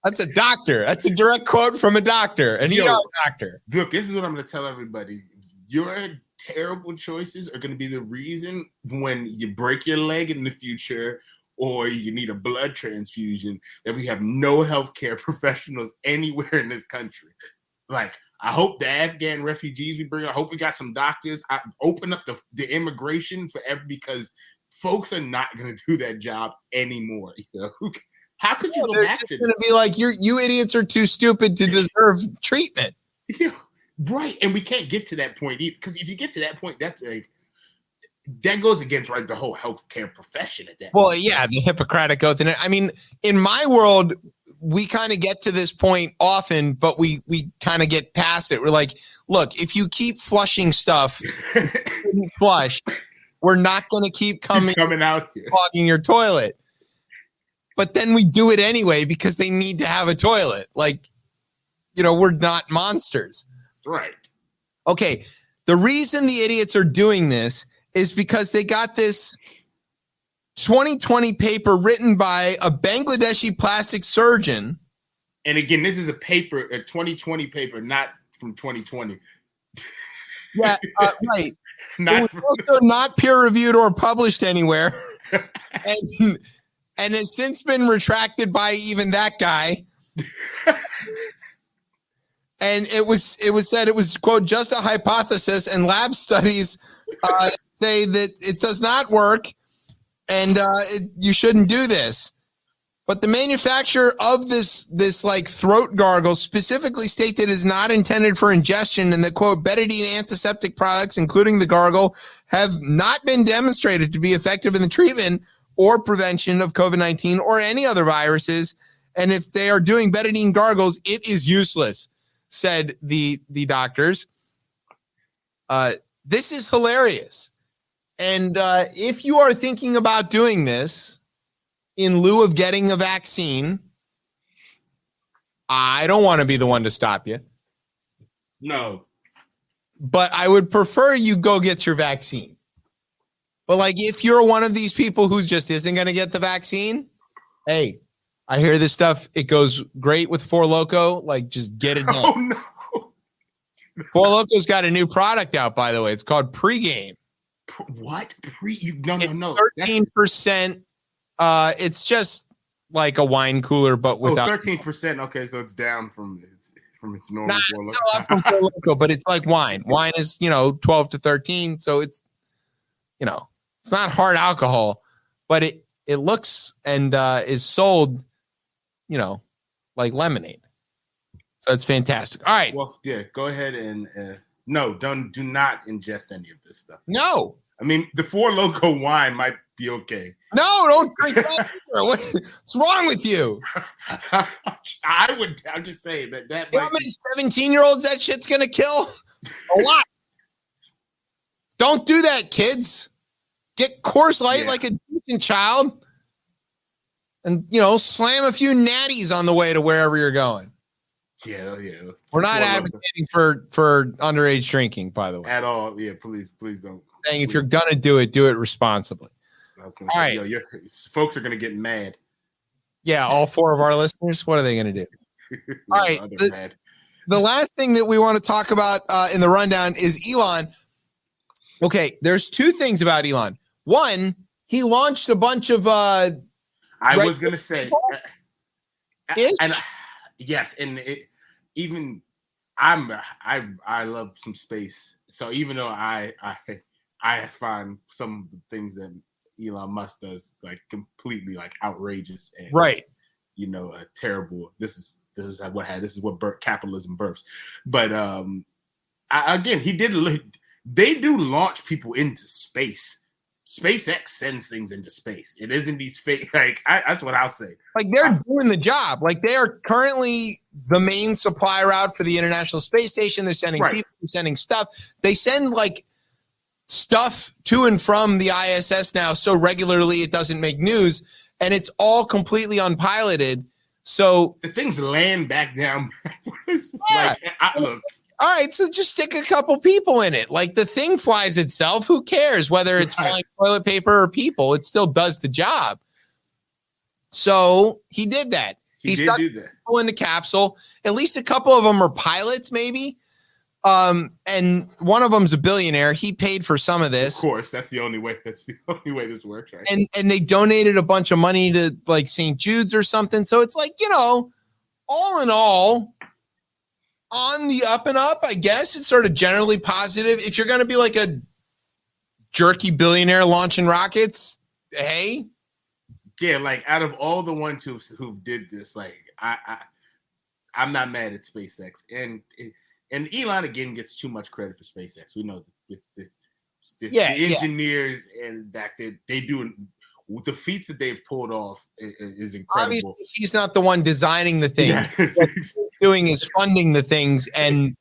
That's a doctor. That's a direct quote from a doctor, an ER doctor. Look, this is what I'm going to tell everybody. Your terrible choices are going to be the reason when you break your leg in the future or you need a blood transfusion that we have no healthcare professionals anywhere in this country. Like, I hope the Afghan refugees we bring, I hope we got some doctors. I open up the immigration for because folks are not going to do that job anymore. How could you go back to this? They're just going to be like, you idiots are too stupid to deserve treatment. Yeah, right. And we can't get to that point either. Because if you get to that point, that's that goes against the whole healthcare profession at that point. Well, yeah, the Hippocratic Oath. And I mean, in my world, we kind of get to this point often, but we kind of get past it. We're like, look, if you keep flushing stuff, flush, we're not going to keep coming out here, clogging your toilet. But then we do it anyway because they need to have a toilet. Like, we're not monsters. Right. Okay. The reason the idiots are doing this is because they got this 2020 paper written by a Bangladeshi plastic surgeon. And again, this is a 2020 paper, not from 2020. Yeah, right. It was also not peer-reviewed or published anywhere. And has since been retracted by even that guy. And it was said it was, quote, just a hypothesis, and lab studies say that it does not work, and you shouldn't do this. But the manufacturer of this like throat gargle specifically state that it is not intended for ingestion, and that, quote, Betadine antiseptic products, including the gargle, have not been demonstrated to be effective in the treatment or prevention of COVID-19 or any other viruses. And if they are doing Betadine gargles, it is useless, said the doctors. This is hilarious. And if you are thinking about doing this in lieu of getting a vaccine, I don't want to be the one to stop you. No. But I would prefer you go get your vaccine. But like, if you're one of these people who just isn't going to get the vaccine, hey, I hear this stuff. It goes great with Four Loko. Like, just get it done. Oh, no. Four Loko's got a new product out, by the way. It's called Pregame. What? No. 13%. It's just like a wine cooler, but without 13%. Okay, so it's down from its normal. Nah, it's still up from Four Loko, but it's like wine. Wine is 12 to 13, so it's it's not hard alcohol, but it looks and is sold like lemonade. So it's fantastic. All right. Well, yeah, go ahead and do not ingest any of this stuff. No. I mean, the Four Loko wine might be okay. No, don't drink that. What's wrong with you? I'm just saying that. You know how many 17-year-olds that shit's gonna kill? A lot. Don't do that, kids. Get Coors Light like a decent child, and slam a few natties on the way to wherever you're going. Yeah. We're not advocating for underage drinking, by the way. At all. Yeah, please don't. Saying if you're gonna do it responsibly. I was gonna say, right. Folks are gonna get mad. Yeah, all four of our listeners. What are they gonna do? All right. The last thing that we want to talk about in the rundown is Elon. Okay, there's two things about Elon. One, he launched a bunch of I was gonna say and yes, and I love some space. So even though I find some of the things that Elon Musk does like completely like outrageous and terrible. This is what capitalism births. But they do launch people into space. SpaceX sends things into space. It isn't these fake. That's what I'll say. Like they're doing the job. Like they are currently the main supply route for the International Space Station. They're sending people, they're sending stuff. They send like stuff to and from the ISS now so regularly it doesn't make news, and it's all completely unpiloted. So the things land back down. Look. All right, so just stick a couple people in it. Like the thing flies itself. Who cares whether it's flying toilet paper or people? It still does the job. So he did that. He stuck people in the capsule. At least a couple of them are pilots, maybe. And one of them's a billionaire. He paid for some of this. Of course, that's the only way. That's the only way this works, right? And they donated a bunch of money to like St. Jude's or something. So it's like all in all. On the up and up, I guess it's sort of generally positive. If you're going to be like a jerky billionaire launching rockets, hey, yeah, like out of all the ones who did this, like I'm not mad at SpaceX, and Elon again gets too much credit for SpaceX. We know the engineers and that they do. The feats that they've pulled off is incredible. Obviously, he's not the one designing the thing. What he's doing is funding the things and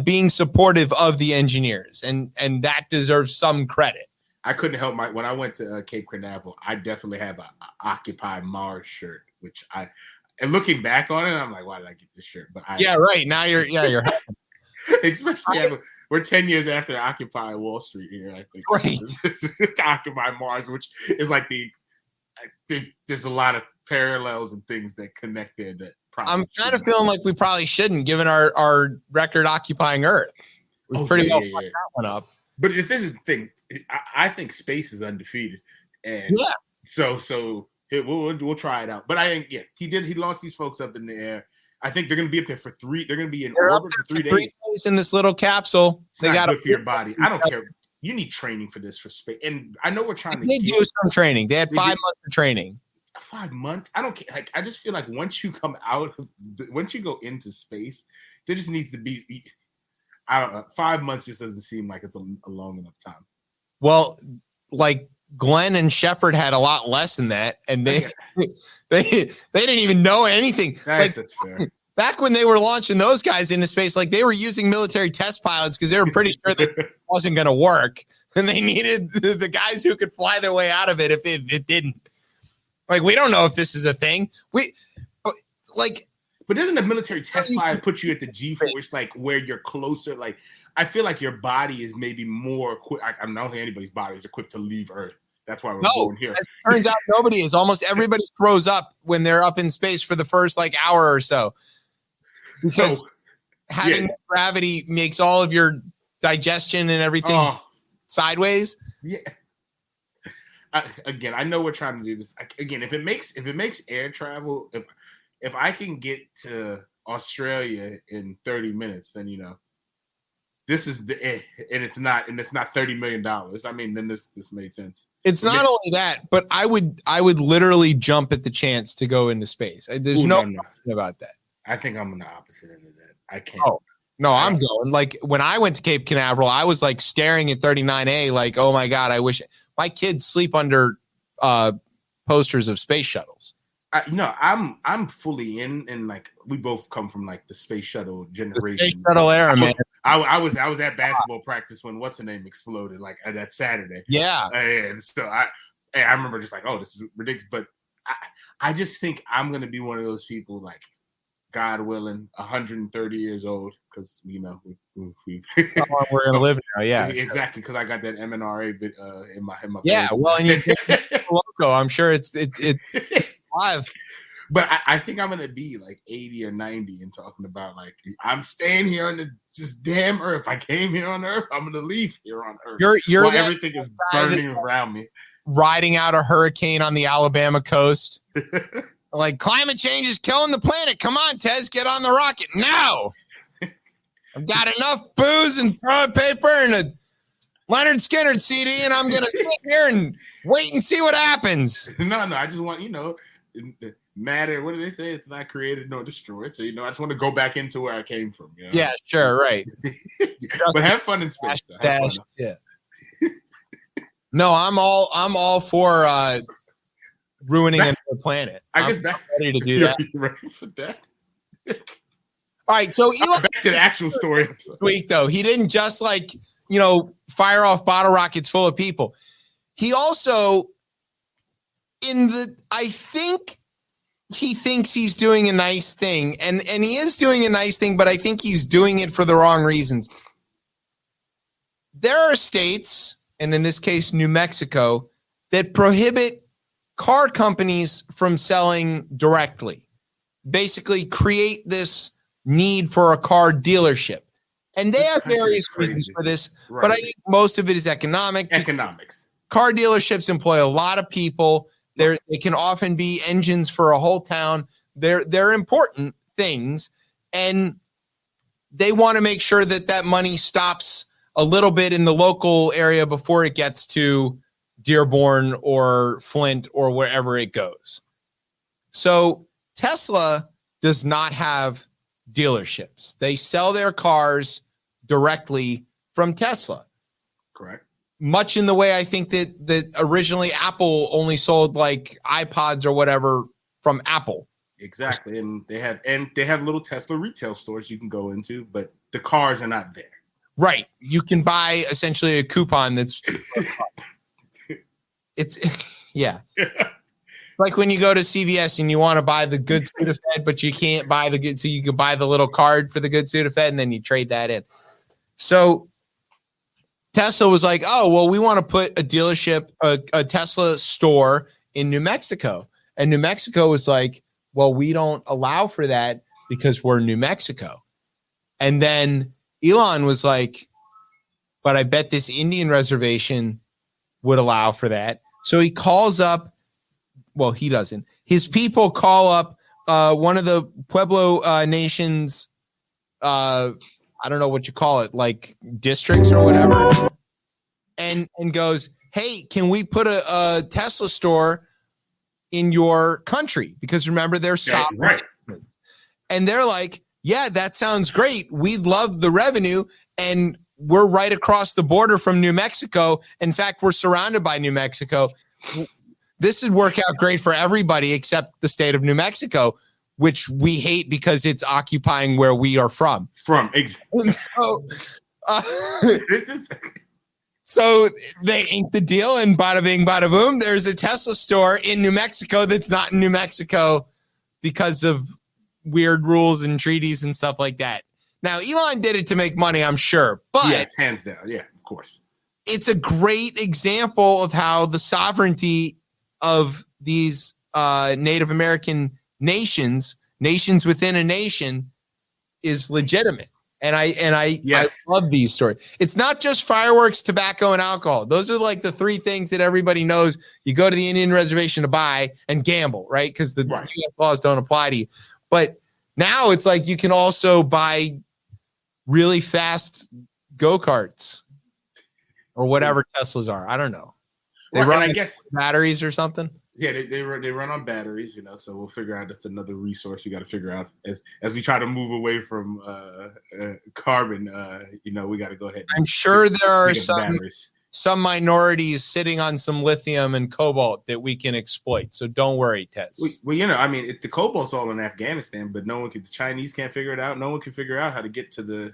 being supportive of the engineers, and that deserves some credit. I couldn't help when I went to Cape Canaveral, I definitely have a Occupy Mars shirt, which and looking back on it, I'm like, why did I get this shirt? But right now you're especially we're 10 years after Occupy Wall Street here. I think to Occupy Mars, which is like there's a lot of parallels and things that connect there. That I'm kind of feeling like we probably shouldn't, given our record occupying Earth. We pretty well fucked that one up. But if this is the thing, I think space is undefeated, and so we'll try it out. But he launched these folks up in the air. I think they're going to be up there for 3. They're going to be in orbit for 3 days in this little capsule. They got good for your body. I don't care. You need training for this for space, and I know we're trying to. They do some training. They had 5 months of training. 5 months? I don't care. Like I just feel like once you go into space, there just needs to be. I don't know. 5 months just doesn't seem like it's a long enough time. Well, like Glenn and Shepard had a lot less than that, and they didn't even know anything. That's fair. back when they were launching those guys into space, like they were using military test pilots because they were pretty sure that it wasn't going to work. And they needed the guys who could fly their way out of it if it didn't. Like, we don't know if this is a thing. But doesn't a military test pilot put you at the G-force, like where you're closer? Like, I feel like your body is maybe more equipped. I don't think anybody's body is equipped to leave Earth. That's why we're born here. As it turns out, nobody is. Almost everybody throws up when they're up in space for the first like hour or so. Because having gravity makes all of your digestion and everything sideways. Yeah. Again, I know we're trying to do this. Again, if it makes air travel, if I can get to Australia in 30 minutes, then this is and it's not $30 million. I mean, then this made sense. It's not only that, but I would literally jump at the chance to go into space. There's no question about that. I think I'm on the opposite end of that. I can't. Oh, no, I'm going. Like when I went to Cape Canaveral, I was like staring at 39A, like, oh my God, I wish my kids sleep under posters of space shuttles. I'm fully in, and like we both come from like the space shuttle generation. Space shuttle era, man. I was at basketball practice when what's her name exploded, like that Saturday. Yeah. And so I remember just like, oh, this is ridiculous. But I just think I'm gonna be one of those people, like, God willing, 130 years old, because we're gonna live now. Yeah, exactly. Because I got that MNRA in my yeah. face. Well, and you logo. I'm sure it's live. But I think I'm gonna be like 80 or 90 and talking about like I'm staying here on this damn Earth. I came here on Earth. I'm gonna leave here on Earth. You're everything is burning around me. Riding out a hurricane on the Alabama coast. Like, climate change is killing the planet. Come on, Tez, get on the rocket. No. I've got enough booze and toilet paper and a Leonard Skinner CD, and I'm going to sit here and wait and see what happens. No, I just want, matter, what do they say? It's not created nor destroyed. So, I just want to go back into where I came from. Yeah, sure, right. But have fun in space. Yeah. No, I'm all for ruining another planet. I guess ready to do that. Ready for that? All right, so Elon, back to the actual story. Week though, he didn't just fire off bottle rockets full of people. He also, I think he thinks he's doing a nice thing, and he is doing a nice thing, but I think he's doing it for the wrong reasons. There are states, and in this case, New Mexico, that prohibit car companies from selling directly. Basically create this need for a car dealership. And they have various reasons for this, right. But I think most of it is economics. Car dealerships employ a lot of people. They can often be engines for a whole town. They're important things, and they want to make sure that money stops a little bit in the local area before it gets to Dearborn or Flint or wherever it goes. So Tesla does not have dealerships. They sell their cars directly from Tesla. Correct. Much in the way I think that originally Apple only sold like iPods or whatever from Apple. Exactly. And they have little Tesla retail stores you can go into, but the cars are not there. Right. You can buy essentially a coupon that's yeah. Like when you go to CVS and you want to buy the good Sudafed, but you can't buy the good, so you can buy the little card for the good Sudafed, and then you trade that in. So Tesla was like, oh, well, we want to put a dealership, a Tesla store in New Mexico. And New Mexico was like, well, we don't allow for that because we're New Mexico. And then Elon was like, but I bet this Indian reservation would allow for that. So he calls up, well, he doesn't. His people call up one of the Pueblo Nations, I don't know what you call it, like districts or whatever, and goes, hey, can we put a Tesla store in your country? Because remember, they're sovereign. Right. And they're like, yeah, that sounds great. We'd love the revenue. And we're right across the border from New Mexico. In fact, we're surrounded by New Mexico. This would work out great for everybody except the state of New Mexico. which we hate because it's occupying where we are from. Exactly. And so they inked the deal, and bada bing, bada boom. There's a Tesla store in New Mexico that's not in New Mexico because of weird rules and treaties and stuff like that. Now, Elon did it to make money, I'm sure, but yes, hands down. Yeah, of course. It's a great example of how the sovereignty of these Native American nations within a nation, is legitimate. And I love these stories. It's not just fireworks, tobacco, and alcohol. Those are like the three things that everybody knows you go to the Indian reservation to buy and gamble, right? Because the US laws don't apply to you. But now it's like you can also buy really fast go-karts or whatever Teslas are. I don't know. They run, I guess, batteries or something. Yeah, they run on batteries, so we'll figure out that's another resource we got to figure out as we try to move away from carbon. We got to go ahead. I'm sure there are some minorities sitting on some lithium and cobalt that we can exploit. So don't worry, Tez. Well, the cobalt's all in Afghanistan, but the Chinese can't figure it out. No one can figure out how to get to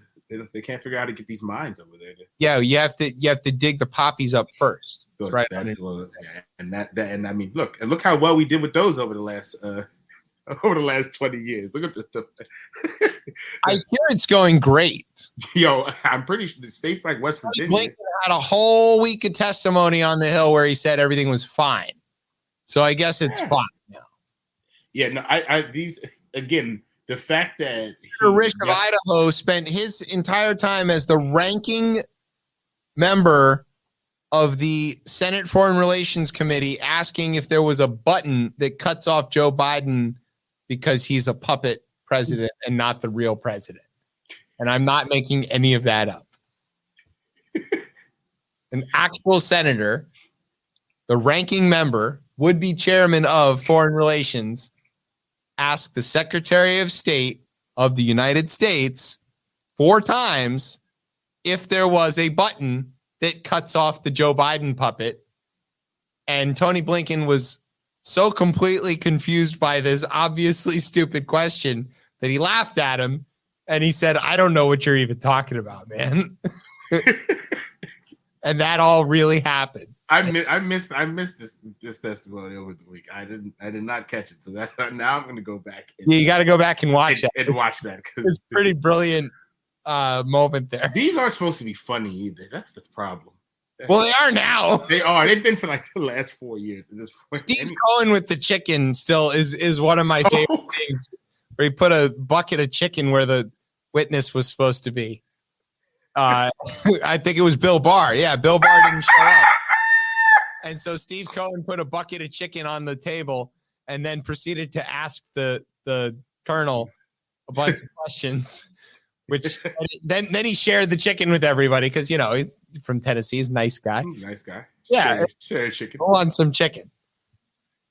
they can't figure out how to get these mines over there. Yeah, you have to dig the poppies up first. Right. Look how well we did with those over the last 20 years. Look at the I hear it's going great. Yo, I'm pretty sure the states like West Virginia Lincoln had a whole week of testimony on the Hill where he said everything was fine. So I guess it's fine now. Yeah, no, the fact that Rich of Idaho spent his entire time as the ranking member of the Senate Foreign Relations Committee asking if there was a button that cuts off Joe Biden because he's a puppet president and not the real president. And I'm not making any of that up. An actual senator, the ranking member, would-be chairman of Foreign Relations, asked the Secretary of State of the United States 4 times if there was a button that cuts off the Joe Biden puppet. And Tony Blinken was so completely confused by this obviously stupid question that he laughed at him and he said, I don't know what you're even talking about, man. And that all really happened. I missed this testimony over the week. I did not catch it. So now I'm going to go back. You got to go back and watch that. And watch that. It's pretty brilliant moment there. These aren't supposed to be funny either. That's the problem. Well, they are now. They are. They've been for like the last 4 years. Steve Cohen with the chicken still is one of my favorite things. Where he put a bucket of chicken where the witness was supposed to be. I think it was Bill Barr. Yeah, Bill Barr didn't show up. And so Steve Cohen put a bucket of chicken on the table and then proceeded to ask the colonel a bunch of questions. Which then he shared the chicken with everybody because he's from Tennessee. He's a nice guy. Nice guy. Yeah, share chicken. Go on some chicken.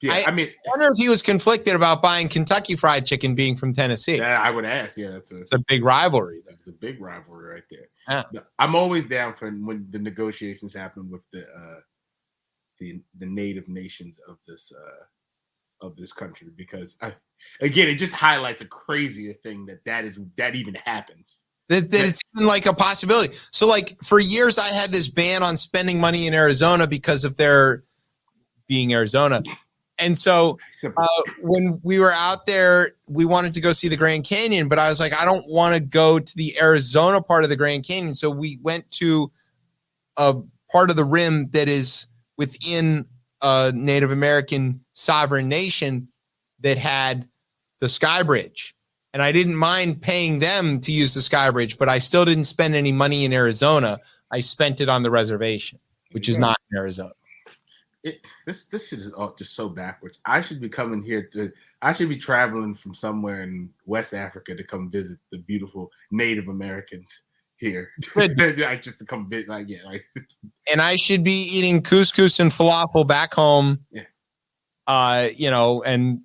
Yeah, I wonder if he was conflicted about buying Kentucky Fried Chicken being from Tennessee. I would ask. Yeah, it's a big rivalry. It's a big rivalry right there. Yeah. I'm always down for when the negotiations happen with the native nations of this country because it just highlights a crazier thing that even happens. That it's even like a possibility. So like for years I had this ban on spending money in Arizona because of their being Arizona. And so when we were out there, we wanted to go see the Grand Canyon, but I was like, I don't want to go to the Arizona part of the Grand Canyon. So we went to a part of the rim that is within a Native American sovereign nation that had the Sky Bridge. And I didn't mind paying them to use the Sky Bridge, but I still didn't spend any money in Arizona. I spent it on the reservation, which is not in Arizona. This shit is all just so backwards. I should be coming here I should be traveling from somewhere in West Africa to come visit the beautiful Native Americans here. Just to come visit, and I should be eating couscous and falafel back home. Yeah. And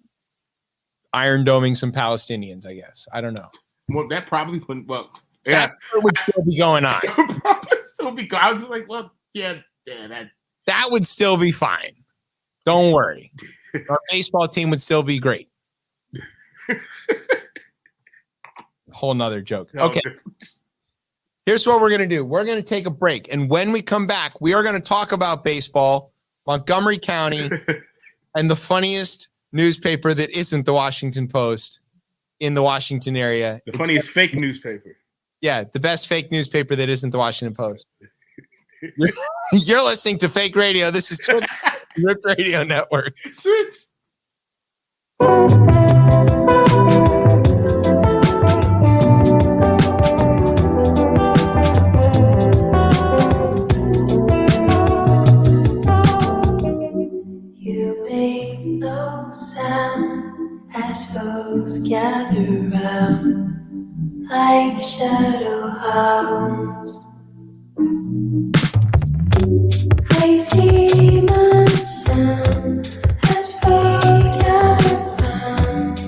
iron doming some Palestinians, I guess. I don't know. Well, that probably wouldn't. Well, yeah, that would still be going on. Probably still be. I was just like, well, yeah, that would still be fine. Don't worry. Our baseball team would still be great. Whole nother joke. No, Okay. Here's what we're going to do. We're going to take a break. And when we come back, we are going to talk about baseball, Montgomery County, and the funniest newspaper that isn't the Washington Post in the Washington area. The funniest fake newspaper. Yeah, the best fake newspaper that isn't the Washington Post. You're listening to Fake Radio. This is Chip, Rip Radio Network. Sweeps. You make no sound as folks gather round like shadow hounds. I see my sound as folks gather round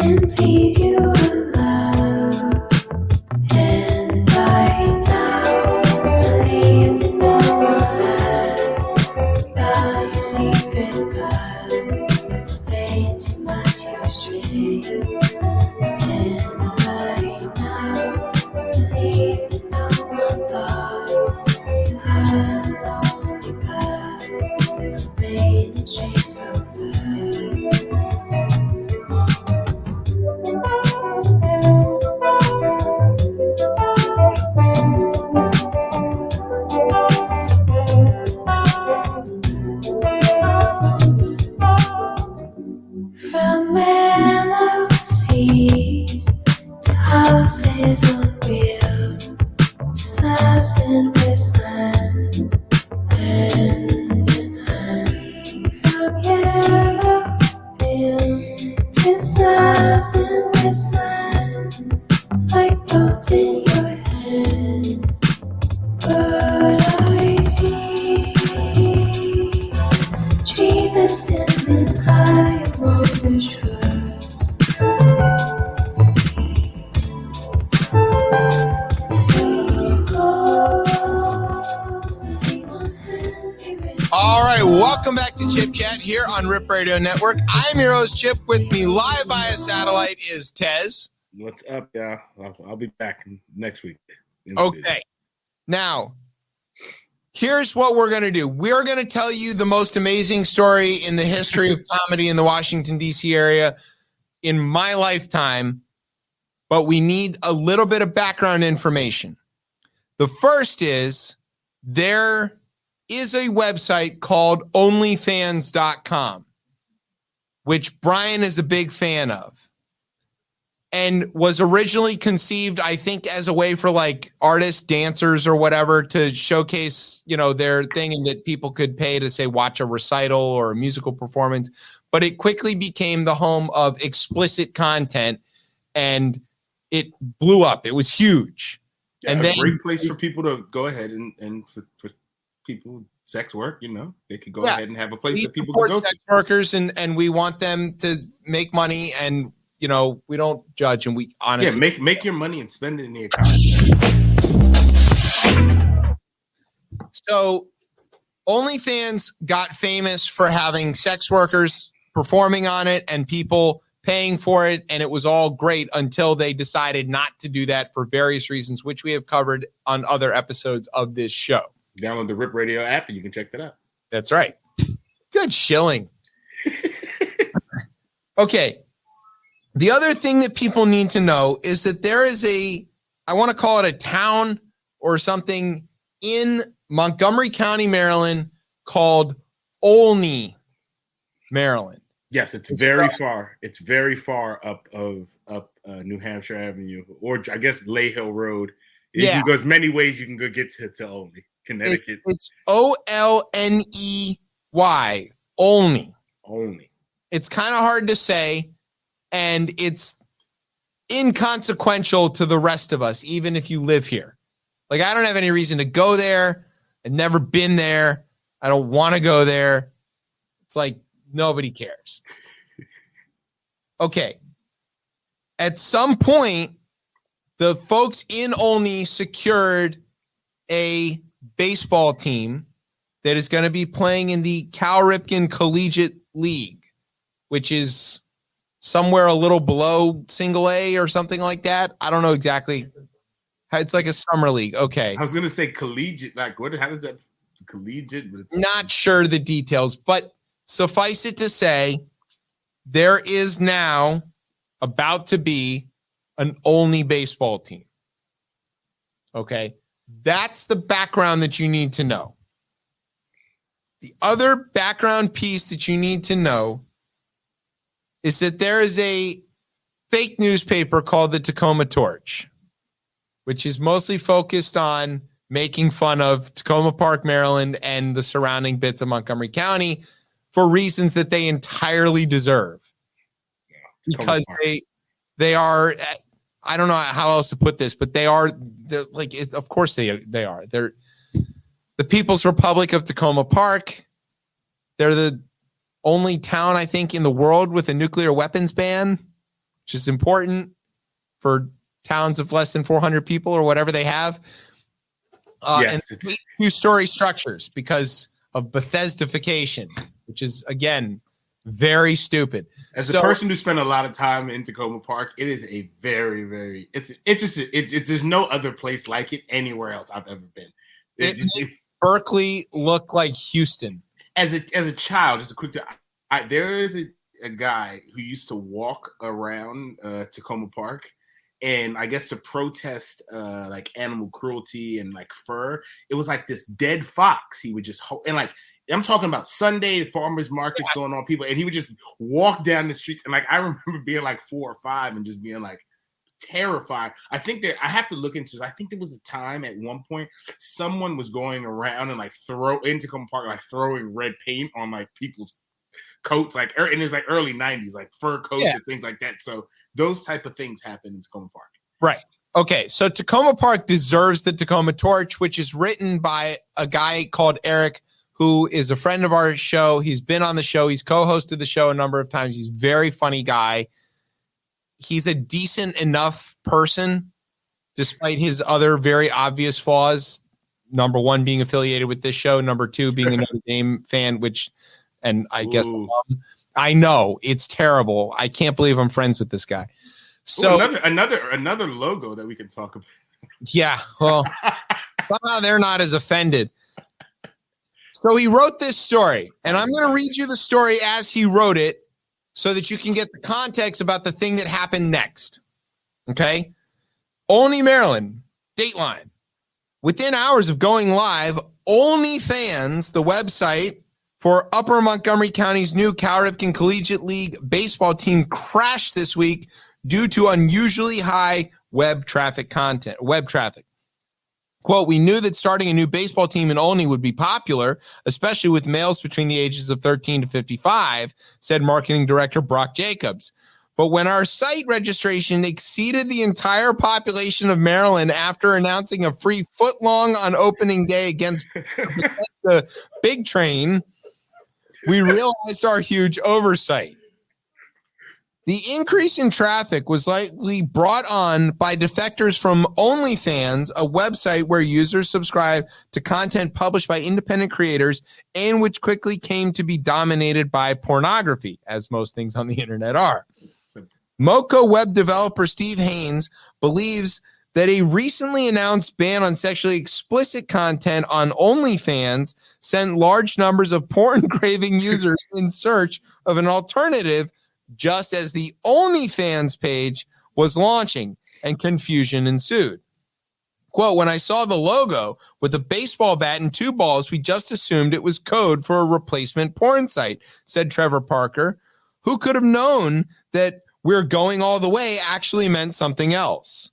and please you aloud. And right now, believe that no one has about your secret path, playing too much your string. And right now, believe that no one thought you had a lonely past, playing the strings so good. From mellow seas to houses on wheels, to slabs and wasteland, hand in hand. From yellow fields to slabs and wasteland, like bones in your hands. But I see tree that's standing high among the shrubs. All right, welcome back to Chip Chat here on Rip Radio Network. I'm your host, Chip. With me live via satellite is Tez. What's up, y'all? I'll be back next week. Okay. Now, here's what we're going to do. We're going to tell you the most amazing story in the history of comedy in the Washington, D.C. area in my lifetime, but we need a little bit of background information. The first is there is a website called onlyfans.com, which Brian is a big fan of, and was originally conceived, I think, as a way for like artists, dancers, or whatever to showcase, their thing, and that people could pay to say watch a recital or a musical performance. But it quickly became the home of explicit content, and it blew up. It was huge. Yeah, and a then, great place for people to go ahead and for people, sex work, they could go ahead and have a place that people can go sex to. workers, and we want them to make money, and we don't judge, and we honestly make your money and spend it in the economy. So OnlyFans got famous for having sex workers performing on it and people paying for it, and it was all great until they decided not to do that for various reasons, which we have covered on other episodes of this show. Download the Rip Radio app and you can check that out. That's right. Good shilling. Okay. The other thing that people need to know is that there is I want to call it a town or something in Montgomery County, Maryland, called Olney, Maryland. Yes, it's very far. It's very far up New Hampshire Avenue, or I guess Lay Hill Road. You can go as many ways you can go get to Olney, Connecticut. It's Olney, Olney. Olney. It's kind of hard to say, and it's inconsequential to the rest of us, even if you live here. Like, I don't have any reason to go there. I've never been there. I don't want to go there. It's like nobody cares. Okay. At some point, the folks in Olney secured a baseball team that is going to be playing in the Cal Ripken Collegiate League, which is somewhere a little below single A or something like that. I don't know exactly. It's like a summer league. Okay. I was gonna say collegiate. Like, what? How does that collegiate? But it's Not sure the details, but suffice it to say, there is now about to be an Olney baseball team. Okay. That's the background that you need to know. The other background piece that you need to know is that there is a fake newspaper called the Takoma Torch, which is mostly focused on making fun of Takoma Park, Maryland, and the surrounding bits of Montgomery County for reasons that they entirely deserve. Because they are, I don't know how else to put this, but they're like, of course they are. They're the People's Republic of Takoma Park. They're the only town, I think, in the world with a nuclear weapons ban, which is important for towns of less than 400 people or whatever they have. yes, And two-story structures because of Bethesdification, which is, again, very stupid. As a person who spent a lot of time in Takoma Park, it is a very, very, there's no other place like it anywhere else I've ever been. It makes Berkeley look like Houston. As a child, just a quick, there is a guy who used to walk around Takoma Park, and I guess to protest like animal cruelty and like fur. It was like this dead fox he would just hold, and like I'm talking about Sunday farmers markets going on, people, and he would just walk down the streets, and like I remember being like 4 or 5 and just being like terrified. I think I have to look into. I think there was a time at one point someone was going around and like Takoma Park, like throwing red paint on like people's coats, like, and it's like early 90s, like fur coats and things like that. So those type of things happen in Takoma Park. Right. Okay. So Takoma Park deserves the Takoma Torch, which is written by a guy called Eric, who is a friend of our show. He's been on the show. He's co-hosted the show a number of times. He's a very funny guy. He's a decent enough person, despite his other very obvious flaws. Number 1, being affiliated with this show. Number 2, being a Notre Dame fan, and I guess I know it's terrible. I can't believe I'm friends with this guy. So another logo that we can talk about. Yeah, well, somehow they're not as offended. So he wrote this story, and I'm going to read you the story as he wrote it so that you can get the context about the thing that happened next. Okay? Olney, Maryland, Dateline. Within hours of going live, Olney Fans, the website for Upper Montgomery County's new Cal Ripken Collegiate League baseball team, crashed this week due to unusually high web traffic. Quote, "We knew that starting a new baseball team in Olney would be popular, especially with males between the ages of 13 to 55, said marketing director Brock Jacobs. But when our site registration exceeded the entire population of Maryland after announcing a free foot-long on opening day against the Big Train, we realized our huge oversight. The increase in traffic was likely brought on by defectors from OnlyFans, a website where users subscribe to content published by independent creators and which quickly came to be dominated by pornography, as most things on the internet are. Moco web developer Steve Haynes believes that a recently announced ban on sexually explicit content on OnlyFans sent large numbers of porn-craving users in search of an alternative just as the OnlyFans page was launching, and confusion ensued. Quote, "When I saw the logo with a baseball bat and 2 balls, we just assumed it was code for a replacement porn site," said Trevor Parker. "Who could have known that we're going all the way actually meant something else?"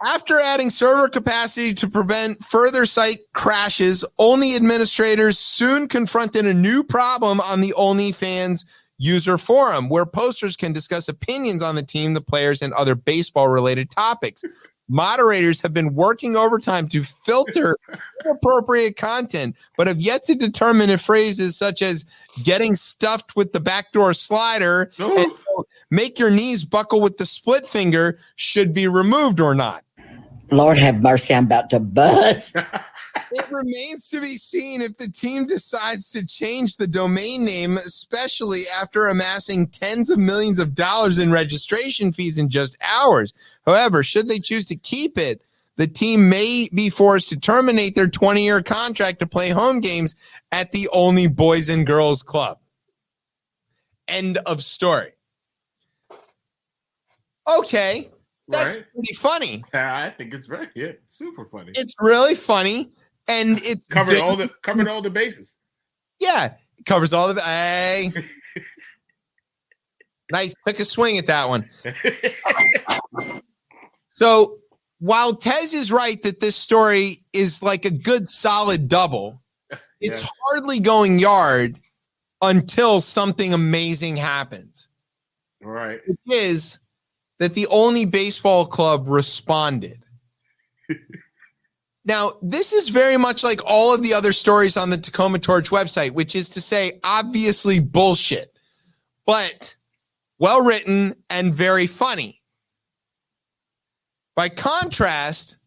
After adding server capacity to prevent further site crashes, Olney administrators soon confronted a new problem on the OnlyFans user forum, where posters can discuss opinions on the team, the players, and other baseball-related topics. Moderators have been working overtime to filter inappropriate content, but have yet to determine if phrases such as "getting stuffed with the backdoor slider" and "make your knees buckle with the split finger" should be removed or not. Lord have mercy, I'm about to bust. It remains to be seen if the team decides to change the domain name, especially after amassing tens of millions of dollars in registration fees in just hours. However, should they choose to keep it, the team may be forced to terminate their 20-year contract to play home games at the Olney Boys and Girls Club. End of story. Okay, that's pretty funny. I think it's super funny. It's really funny, and it's covered all the bases. Yeah, it covers all the. Hey, nice, took a swing at that one. So while Tez is right that this story is like a good solid double, it's hardly going yard until something amazing happens. Right. It is that the Olney Baseball Club responded. Now, this is very much like all of the other stories on the Takoma Torch website, which is to say, obviously bullshit, but well written and very funny. By contrast,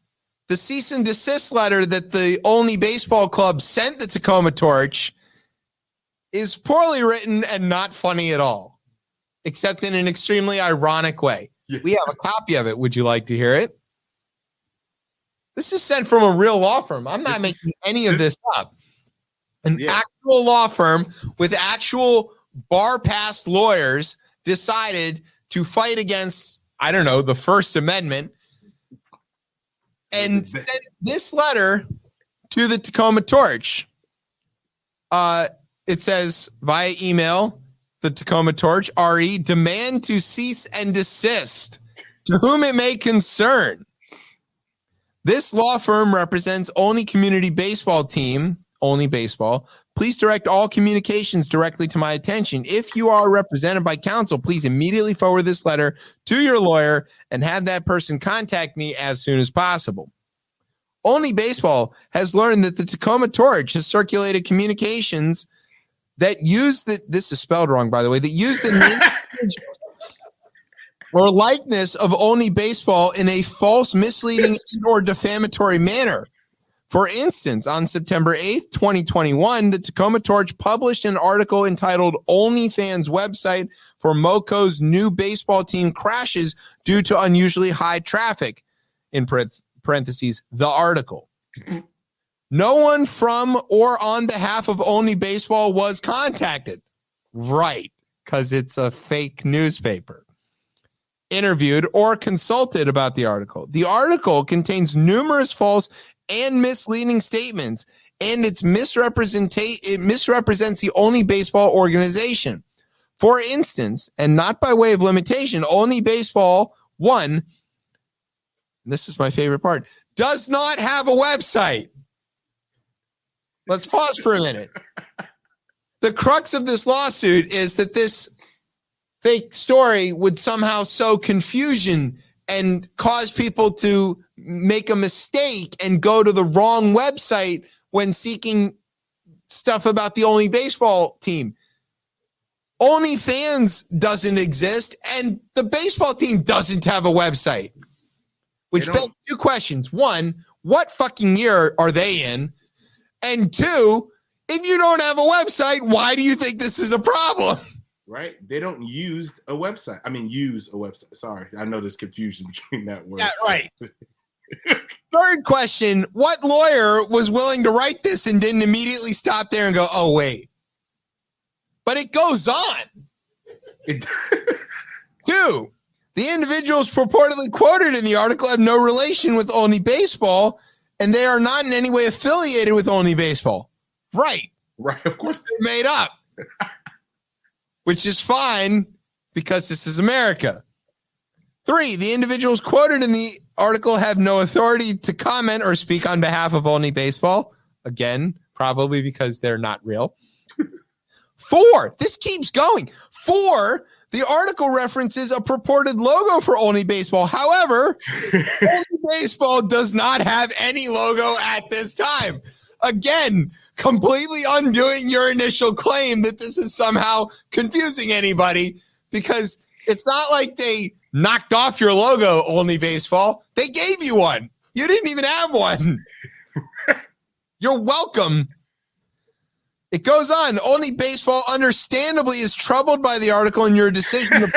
the cease and desist letter that the Olney Baseball Club sent the Takoma Torch is poorly written and not funny at all, except in an extremely ironic way. Yeah. We have a copy of it. Would you like to hear it? This is sent from a real law firm. I'm not making any of this up. An actual law firm with actual bar-passed lawyers decided to fight against, I don't know, the First Amendment and sent this letter to the Takoma Torch. It says via email, the Takoma Torch, RE, demand to cease and desist, to whom it may concern. This law firm represents Olney Community Baseball Team, Olney Baseball. Please direct all communications directly to my attention. If you are represented by counsel, please immediately forward this letter to your lawyer and have that person contact me as soon as possible. Olney Baseball has learned that the Takoma Torch has circulated communications that use this is spelled wrong, by the way, that use the name or likeness of Olney Baseball in a false, misleading, or defamatory manner. For instance, on September 8th, 2021, the Takoma Torch published an article entitled Olney Fans Website for Moco's New Baseball Team Crashes Due to Unusually High Traffic, in parentheses, the article. No one from or on behalf of Olney Baseball was contacted. Right, because it's a fake newspaper. Interviewed or consulted about the article. The article contains numerous false and misleading statements, and it misrepresents the Olney Baseball organization. For instance, and not by way of limitation, Olney Baseball, one, this is my favorite part, does not have a website. Let's pause for a minute. The crux of this lawsuit is that this fake story would somehow sow confusion and cause people to make a mistake and go to the wrong website when seeking stuff about the Olney baseball team. Olney Fans doesn't exist, and the baseball team doesn't have a website. Which begs two questions. One, what fucking year are they in? And two, if you don't have a website, why do you think this is a problem? Right? They don't use a website. Use a website. Sorry. I know there's confusion between that word. Yeah, right. Third question, what lawyer was willing to write this and didn't immediately stop there and go, oh, wait. But it goes on. Two, the individuals purportedly quoted in the article have no relation with Olney Baseball, and they are not in any way affiliated with Olney Baseball. Right. Right, of course. They're made up. Which is fine because this is America. Three, the individuals quoted in the article have no authority to comment or speak on behalf of Olney Baseball. Again, probably because they're not real. Four, this keeps going. Four, the article references a purported logo for Olney Baseball. However, Olney Baseball does not have any logo at this time. Again, completely undoing your initial claim that this is somehow confusing anybody, because it's not like they knocked off your logo, Olney Baseball. They gave you one. You didn't even have one. You're welcome. It goes on. Olney Baseball understandably is troubled by the article and your decision.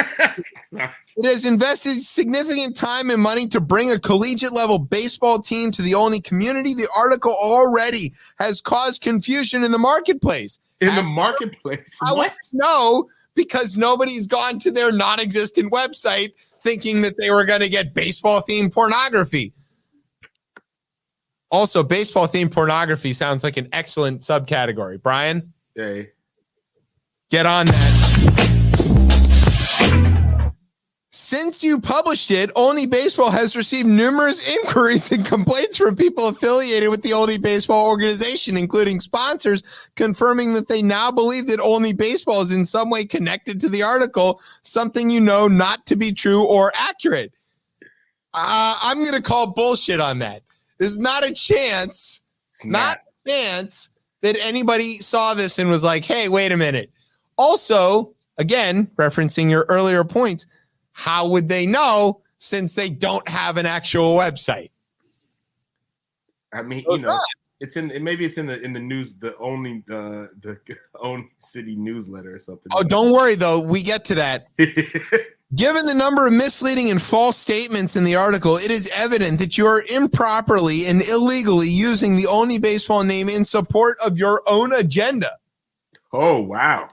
It has invested significant time and money to bring a collegiate level baseball team to the Olney community. The article already has caused confusion in the marketplace. The marketplace? What? No, because nobody's gone to their non-existent website thinking that they were going to get baseball-themed pornography. Also, baseball-themed pornography sounds like an excellent subcategory. Brian? Hey. Get on that. Since you published it, Olney Baseball has received numerous inquiries and complaints from people affiliated with the Olney Baseball organization, including sponsors, confirming that they now believe that Olney Baseball is in some way connected to the article, something you know not to be true or accurate. I'm going to call bullshit on that. There's not a chance, not a chance that anybody saw this and was like, hey, wait a minute. Also, again, referencing your earlier points, how would they know since they don't have an actual website? I mean, you know, it's in maybe it's in the news, the Olney City newsletter or something. Oh, don't worry though, we get to that. Given the number of misleading and false statements in the article, it is evident that you are improperly and illegally using the Olney Baseball name in support of your own agenda. Oh, wow.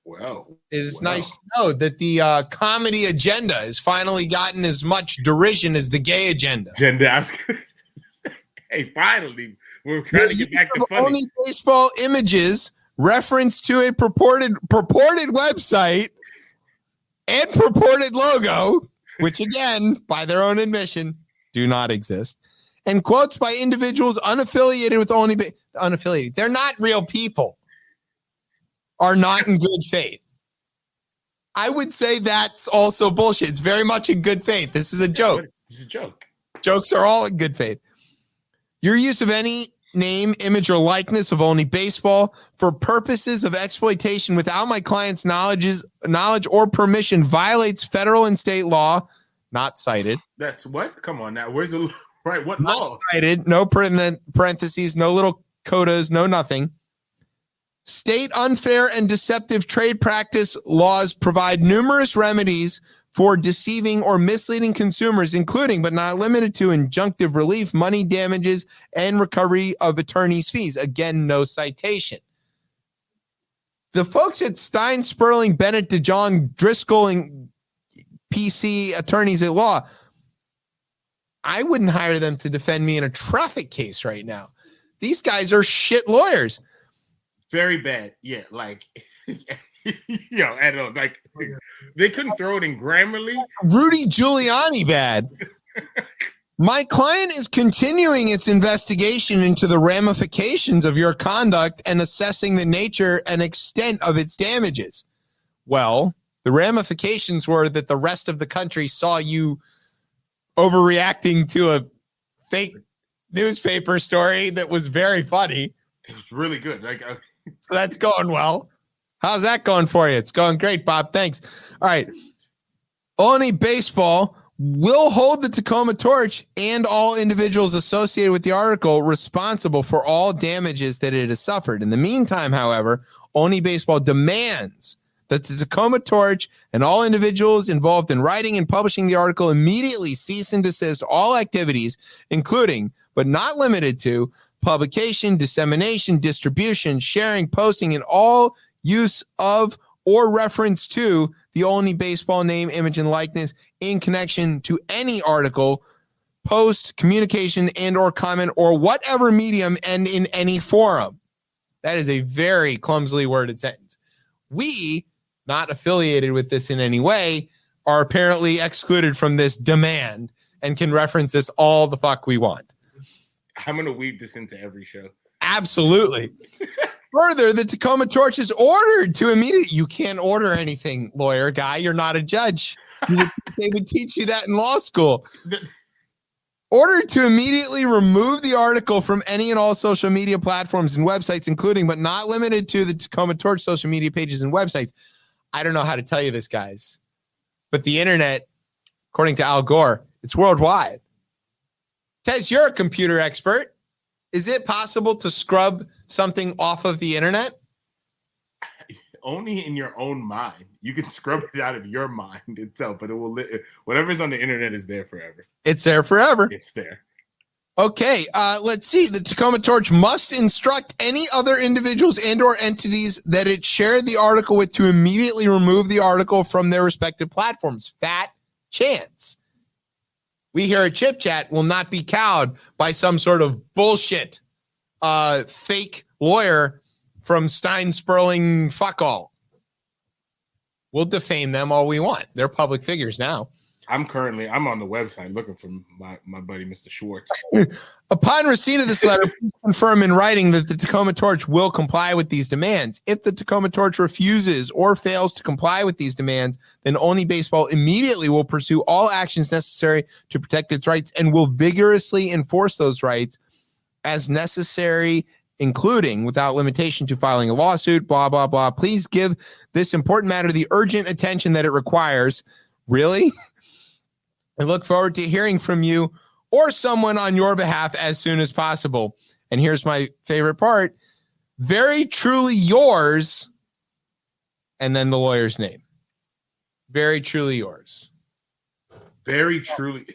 Well, it is nice to know that the comedy agenda has finally gotten as much derision as the gay agenda. Hey, finally, we're trying to get back to funny. Olney Baseball images reference to a purported website and purported logo, which again, by their own admission, do not exist, and quotes by individuals unaffiliated with Olney. Unaffiliated. They're not real people. Are not in good faith. I would say that's also bullshit. It's very much in good faith. This is a joke. This is a joke. Jokes are all in good faith. Your use of any name, image, or likeness of Olney Baseball for purposes of exploitation without my client's knowledge or permission violates federal and state law. Not cited. That's what? Come on now. Where's the right? What not law? Cited. No parentheses. No little codas. No nothing. State unfair and deceptive trade practice laws provide numerous remedies for deceiving or misleading consumers, including but not limited to injunctive relief, money damages, and recovery of attorney's fees. Again, no citation. The folks at Stein, Sperling, Bennett, DeJong, Driscoll, and PC attorneys at law, I wouldn't hire them to defend me in a traffic case right now. These guys are shit lawyers. Very bad. Yeah, like, I don't know. Like, they couldn't throw it in Grammarly. Rudy Giuliani bad. My client is continuing its investigation into the ramifications of your conduct and assessing the nature and extent of its damages. Well, the ramifications were that the rest of the country saw you overreacting to a fake newspaper story that was very funny. It was really good. So that's going well. How's that going for you? It's going great, Bob. Thanks. All right. Olney Baseball will hold the Takoma Torch and all individuals associated with the article responsible for all damages that it has suffered. In the meantime, however, Olney Baseball demands that the Takoma Torch and all individuals involved in writing and publishing the article immediately cease and desist all activities, including, but not limited to, publication, dissemination, distribution, sharing, posting, and all use of or reference to the Olney Baseball name, image, and likeness in connection to any article, post, communication, and or comment, or whatever medium and in any forum. That is a very clumsily worded sentence. We, not affiliated with this in any way, are apparently excluded from this demand and can reference this all the fuck we want. I'm going to weave this into every show. Absolutely. Further, the Takoma Torch is ordered to immediately. You can't order anything, lawyer guy. You're not a judge. They would teach you that in law school. Ordered to immediately remove the article from any and all social media platforms and websites, including but not limited to the Takoma Torch social media pages and websites. I don't know how to tell you this, guys, but the internet, according to Al Gore, it's worldwide. Tez, you're a computer expert. Is it possible to scrub something off of the internet? Only in your own mind. You can scrub it out of your mind itself, but it will whatever's on the internet is there forever. It's there forever. It's there. Okay, let's see. The Takoma Torch must instruct any other individuals and or entities that it shared the article with to immediately remove the article from their respective platforms. Fat chance. We here at Chip Chat will not be cowed by some sort of bullshit fake lawyer from Stein Sperling fuck all. We'll defame them all we want. They're public figures now. I'm on the website looking for my buddy, Mr. Schwartz. Upon receipt of this letter, please confirm in writing that the Takoma Torch will comply with these demands. If the Takoma Torch refuses or fails to comply with these demands, then Olney Baseball immediately will pursue all actions necessary to protect its rights and will vigorously enforce those rights as necessary, including without limitation to filing a lawsuit, blah, blah, blah. Please give this important matter the urgent attention that it requires. Really? I look forward to hearing from you or someone on your behalf as soon as possible. And here's my favorite part. Very truly yours. And then the lawyer's name. Very truly yours. Very truly.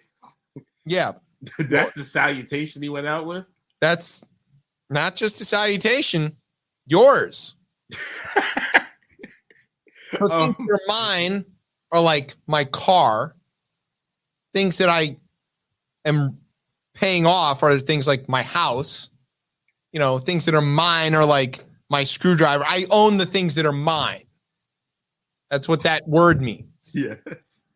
Yeah. That's the salutation he went out with? That's not just a salutation. Yours. Things that are mine are like my car. Things that I am paying off are things like my house. You know, things that are mine are like my screwdriver. I own the things that are mine. That's what that word means. Yes.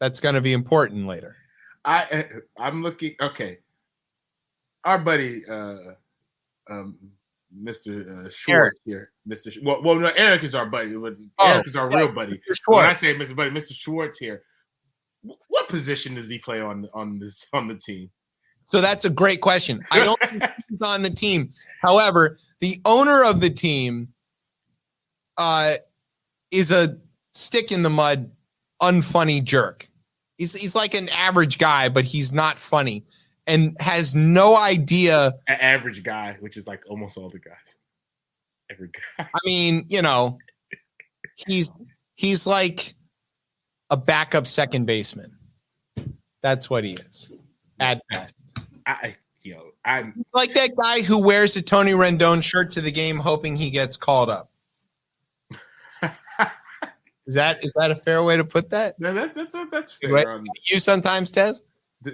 That's going to be important later. I'm looking. Okay. Our buddy, Mr. Schwartz here. Well, no, Eric is our buddy. Eric is our real buddy. When I say Mr. Buddy, Mr. Schwartz here. What position does he play on the team? So that's a great question. I don't think he's on the team. However, the owner of the team is a stick in the mud, unfunny jerk. He's like an average guy, but he's not funny and has no idea. An average guy, which is like almost all the guys. Every guy. I mean, you know, he's like a backup second baseman. That's what he is at best. I'm like that guy who wears a Tony Rendon shirt to the game, hoping he gets called up. Is that a fair way to put that? No, that's fair. You sometimes, Tez? No.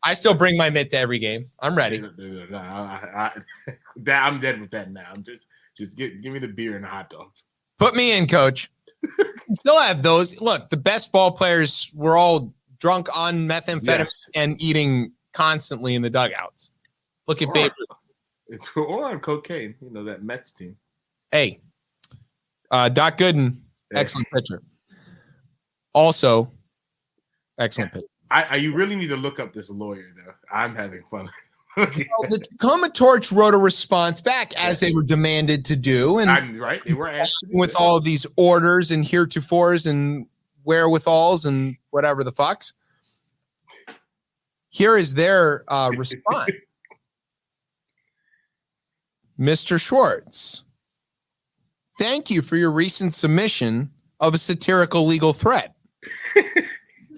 I still bring my mitt to every game. I'm ready. No, I'm dead with that now. I'm just give me the beer and the hot dogs. Put me in, coach. Still have those. Look, the best ball players were all drunk on methamphetamine and eating constantly in the dugouts. Look at Babe Ruth. Or on cocaine. You know, that Mets team. Hey, Doc Gooden, excellent pitcher. Also, excellent pitcher. You really need to look up this lawyer, though. I'm having fun. The Takoma Torch wrote a response back as they were demanded to do. And right. They were asked with all of these orders and heretofores and wherewithals and whatever the fucks. Here is their response. Mr. Schwartz, thank you for your recent submission of a satirical legal threat.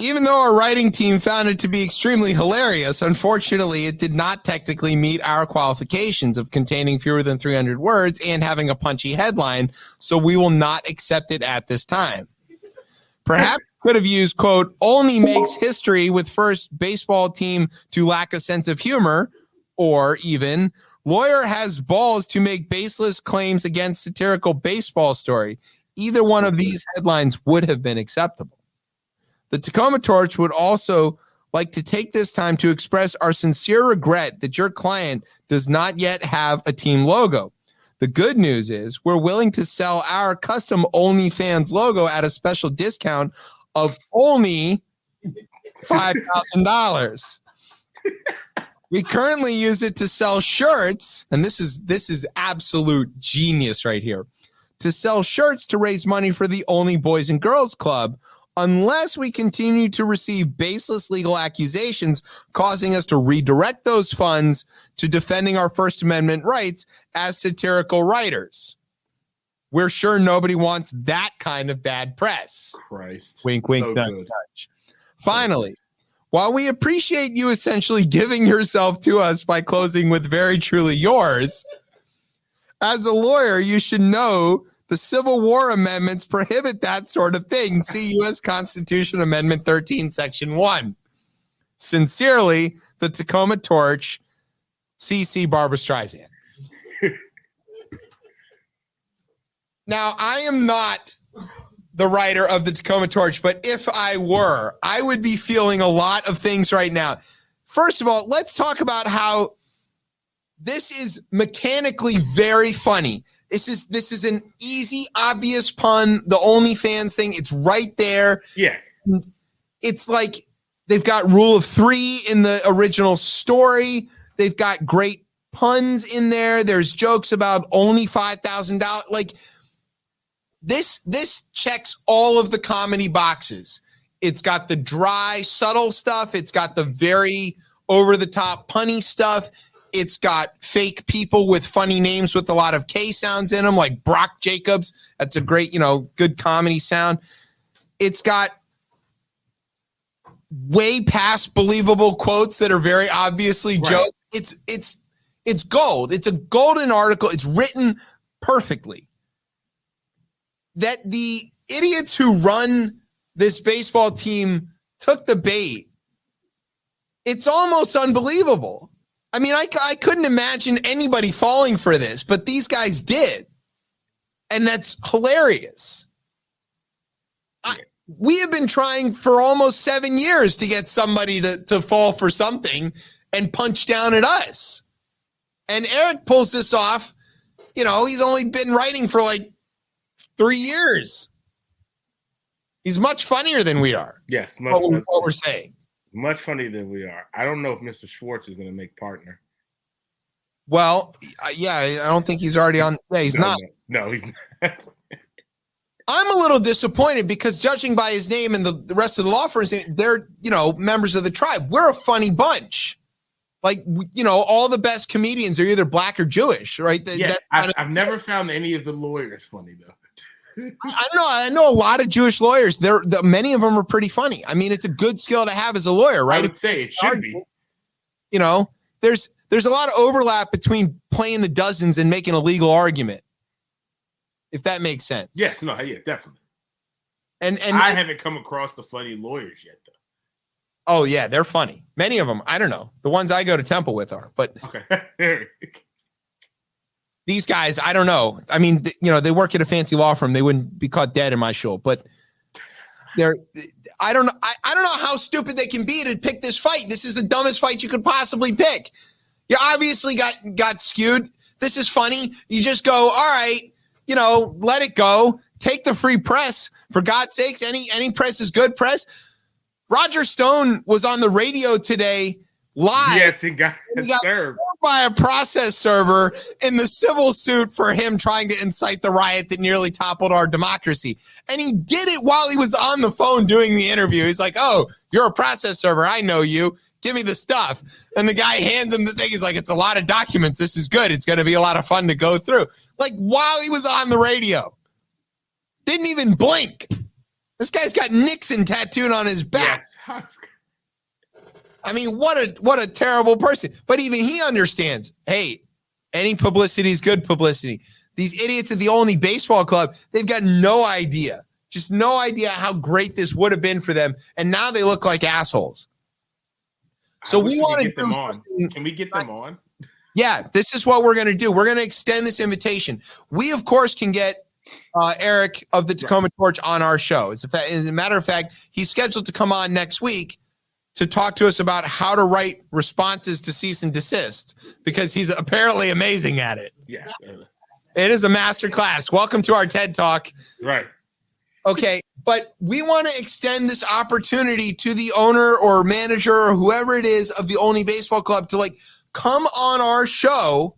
Even though our writing team found it to be extremely hilarious, unfortunately, it did not technically meet our qualifications of containing fewer than 300 words and having a punchy headline, so we will not accept it at this time. Perhaps could have used, quote, Olney makes history with first baseball team to lack a sense of humor, or even, lawyer has balls to make baseless claims against satirical baseball story. Either one of these headlines would have been acceptable. The Takoma Torch would also like to take this time to express our sincere regret that your client does not yet have a team logo. The good news is we're willing to sell our custom Olney fans logo at a special discount of only $5,000. We currently use it to sell shirts, and this is absolute genius right here. To sell shirts to raise money for the Olney Boys and Girls Club. unless we continue to receive baseless legal accusations causing us to redirect those funds to defending our First Amendment rights as satirical writers. We're sure nobody wants that kind of bad press. Christ. Wink, wink, So nudge, good. nudge. Finally, while we appreciate you essentially giving yourself to us by closing with very truly yours, as a lawyer, you should know the Civil War amendments prohibit that sort of thing. See U.S. Constitution Amendment 13, Section 1. Sincerely, the Takoma Torch, CC Barbara Streisand. Now, I am not the writer of the Takoma Torch, but if I were, I would be feeling a lot of things right now. First of all, let's talk about how this is mechanically very funny. This is an easy, obvious pun. The OnlyFans thing, it's right there. Yeah. It's like they've got rule of 3 in the original story. They've got great puns in there. There's jokes about only $5,000. Like this checks all of the comedy boxes. It's got the dry, subtle stuff. It's got the very over-the-top punny stuff. It's got fake people with funny names with a lot of K sounds in them, like Brock Jacobs. That's a great, good comedy sound. It's got way past believable quotes that are very obviously jokes. It's gold. It's a golden article. It's written perfectly. That the idiots who run this baseball team took the bait. It's almost unbelievable. I mean, I couldn't imagine anybody falling for this, but these guys did. And that's hilarious. We have been trying for almost 7 years to get somebody to fall for something and punch down at us. And Eric pulls this off. He's only been writing for like 3 years. He's much funnier than we are. Yes, what we're saying. Much funnier than we are. I don't know if Mr. Schwartz is going to make partner. Well, yeah, I don't think he's already on. Yeah, he's not. No, he's not. I'm a little disappointed because judging by his name and the rest of the law firms, they're, members of the tribe. We're a funny bunch. Like, all the best comedians are either black or Jewish, right? I've never found any of the lawyers funny, though. I know a lot of Jewish lawyers. Many of them are pretty funny. I mean, it's a good skill to have as a lawyer, right? I would say it should be. There's a lot of overlap between playing the dozens and making a legal argument, if that makes sense. Yes, no, yeah, definitely. And I haven't come across the funny lawyers yet, though. Oh yeah, they're funny. Many of them, I don't know. The ones I go to Temple with are, but okay. These guys, I don't know. I mean, they work at a fancy law firm. They wouldn't be caught dead in my show, but I don't know. I don't know how stupid they can be to pick this fight. This is the dumbest fight you could possibly pick. You obviously got skewed. This is funny. You just go, all right, let it go. Take the free press. For God's sakes, any press is good press. Roger Stone was on the radio today live. Yes, he got served by a process server in the civil suit for him trying to incite the riot that nearly toppled our democracy. And he did it while he was on the phone doing the interview. He's like, oh, you're a process server. I know you. Give me the stuff. And the guy hands him the thing. He's like, it's a lot of documents. This is good. It's going to be a lot of fun to go through. Like while he was on the radio. Didn't even blink. This guy's got Nixon tattooed on his back. Yes. I mean, what a terrible person. But even he understands, hey, any publicity is good publicity. These idiots at the Olney Baseball Club, they've got no idea. Just no idea how great this would have been for them. And now they look like assholes. So we want to get them on. Can we get them on? Yeah, this is what we're going to do. We're going to extend this invitation. We, of course, can get Eric of the Takoma Torch on our show. As a matter of fact, he's scheduled to come on next week to talk to us about how to write responses to cease and desist because he's apparently amazing at it. Yes. It is a master class. Welcome to our TED Talk. Right. Okay, but we want to extend this opportunity to the owner or manager or whoever it is of the Olney Baseball Club to come on our show,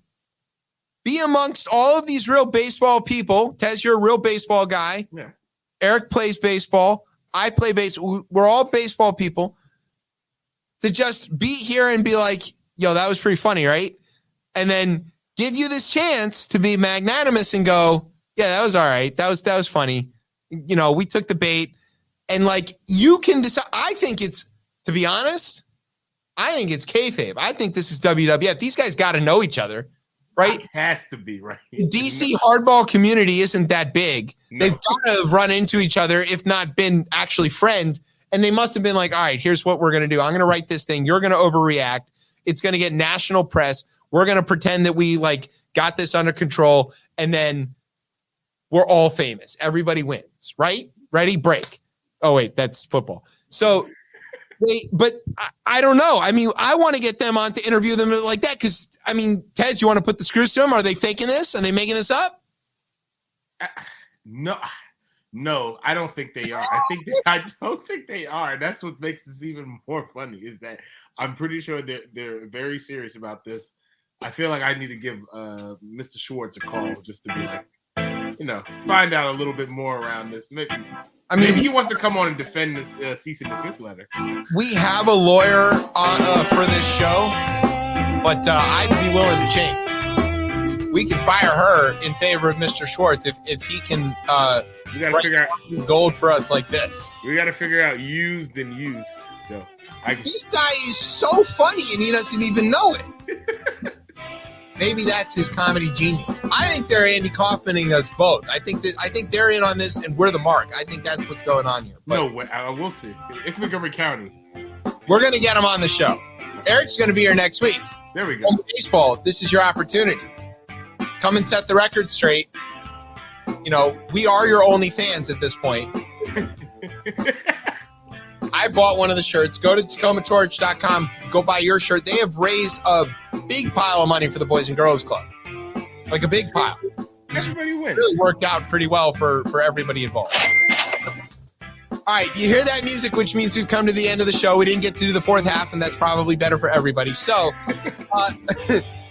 be amongst all of these real baseball people. Tez, you're a real baseball guy. Yeah. Eric plays baseball. I play baseball. We're all baseball people. To just be here and be like, yo, that was pretty funny, right? And then give you this chance to be magnanimous and go, yeah, that was all right. That was funny. You know, we took the bait. And like, you can decide. I think it's, to be honest, I think it's kayfabe. I think this is WWF. These guys got to know each other, right? It has to be, right? The DC hardball community isn't that big. No. They've got to have run into each other, if not been actually friends. And they must have been like, all right, here's what we're going to do. I'm going to write this thing. You're going to overreact. It's going to get national press. We're going to pretend that we like got this under control. And then we're all famous. Everybody wins, right? Ready? Break. Oh, wait, that's football. So, I don't know. I mean, I want to get them on to interview them like that. Because, I mean, Tez, you want to put the screws to them? Are they faking this? Are they making this up? No, I don't think they are. I don't think they are. That's what makes this even more funny is that I'm pretty sure they're very serious about this. I feel like I need to give Mr. Schwartz a call just to be like, you know, find out a little bit more around this. Maybe he wants to come on and defend this cease and desist letter. We have a lawyer on for this show, but I'd be willing to change. We can fire her in favor of Mr. Schwartz if he can. We got to figure out gold for us like this. We got to figure out used and used. So this guy is so funny and he doesn't even know it. Maybe that's his comedy genius. I think they're Andy Kaufmaning us both. I think they're in on this and we're the mark. I think that's what's going on here. But no way. We'll see. It's Montgomery County. We're going to get him on the show. Eric's going to be here next week. There we go. Baseball, this is your opportunity. Come and set the record straight. You know, we are your only fans at this point. I bought one of the shirts. Go to TakomaTorch.com. Go buy your shirt. They have raised a big pile of money for the Boys and Girls Club. Like a big pile. Everybody wins. It really worked out pretty well for everybody involved. All right, you hear that music, which means we've come to the end of the show. We didn't get to do the fourth half, and that's probably better for everybody. So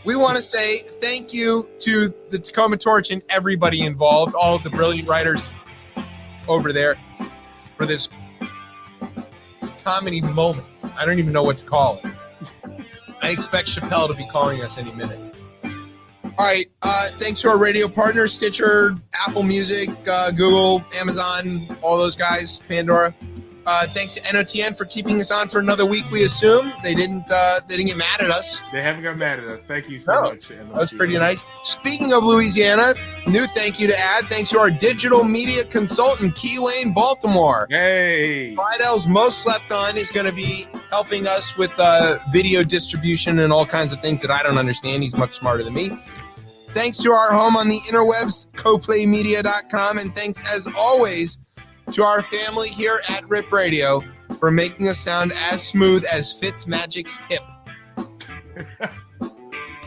we want to say thank you to the Takoma Torch and everybody involved, all of the brilliant writers over there for this comedy moment. I don't even know what to call it. I expect Chappelle to be calling us any minute. All right. Thanks to our radio partners, Stitcher, Apple Music, Google, Amazon, all those guys, Pandora. Thanks to NOTN for keeping us on for another week, we assume. They didn't get mad at us. They haven't got mad at us. Thank you so much. That was pretty nice. Speaking of Louisiana, new thank you to add. Thanks to our digital media consultant, Key Wayne, Baltimore. Hey. Fidell's Most Slept On is going to be helping us with video distribution and all kinds of things that I don't understand. He's much smarter than me. Thanks to our home on the interwebs, coplaymedia.com. And thanks, as always, to our family here at Rip Radio for making us sound as smooth as Fitzmagic's hip.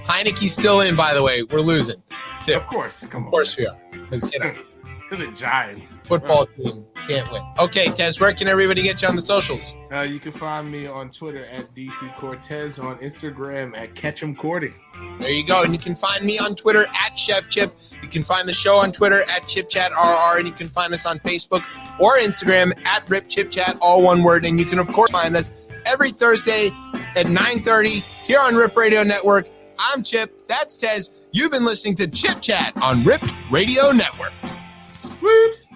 Heineke's still in, by the way. We're losing. Too. Of course. Of course we are. Because, you know, the Giants. Football team can't win. Okay, Tez, where can everybody get you on the socials? You can find me on Twitter at DC Cortez, on Instagram at Ketchum Cordy. There you go. And you can find me on Twitter at Chef Chip. You can find the show on Twitter at ChipChatRR. And you can find us on Facebook or Instagram at RipChipChat, all one word. And you can, of course, find us every Thursday at 9:30 here on Rip Radio Network. I'm Chip. That's Tez. You've been listening to Chip Chat on Rip Radio Network. Whoops.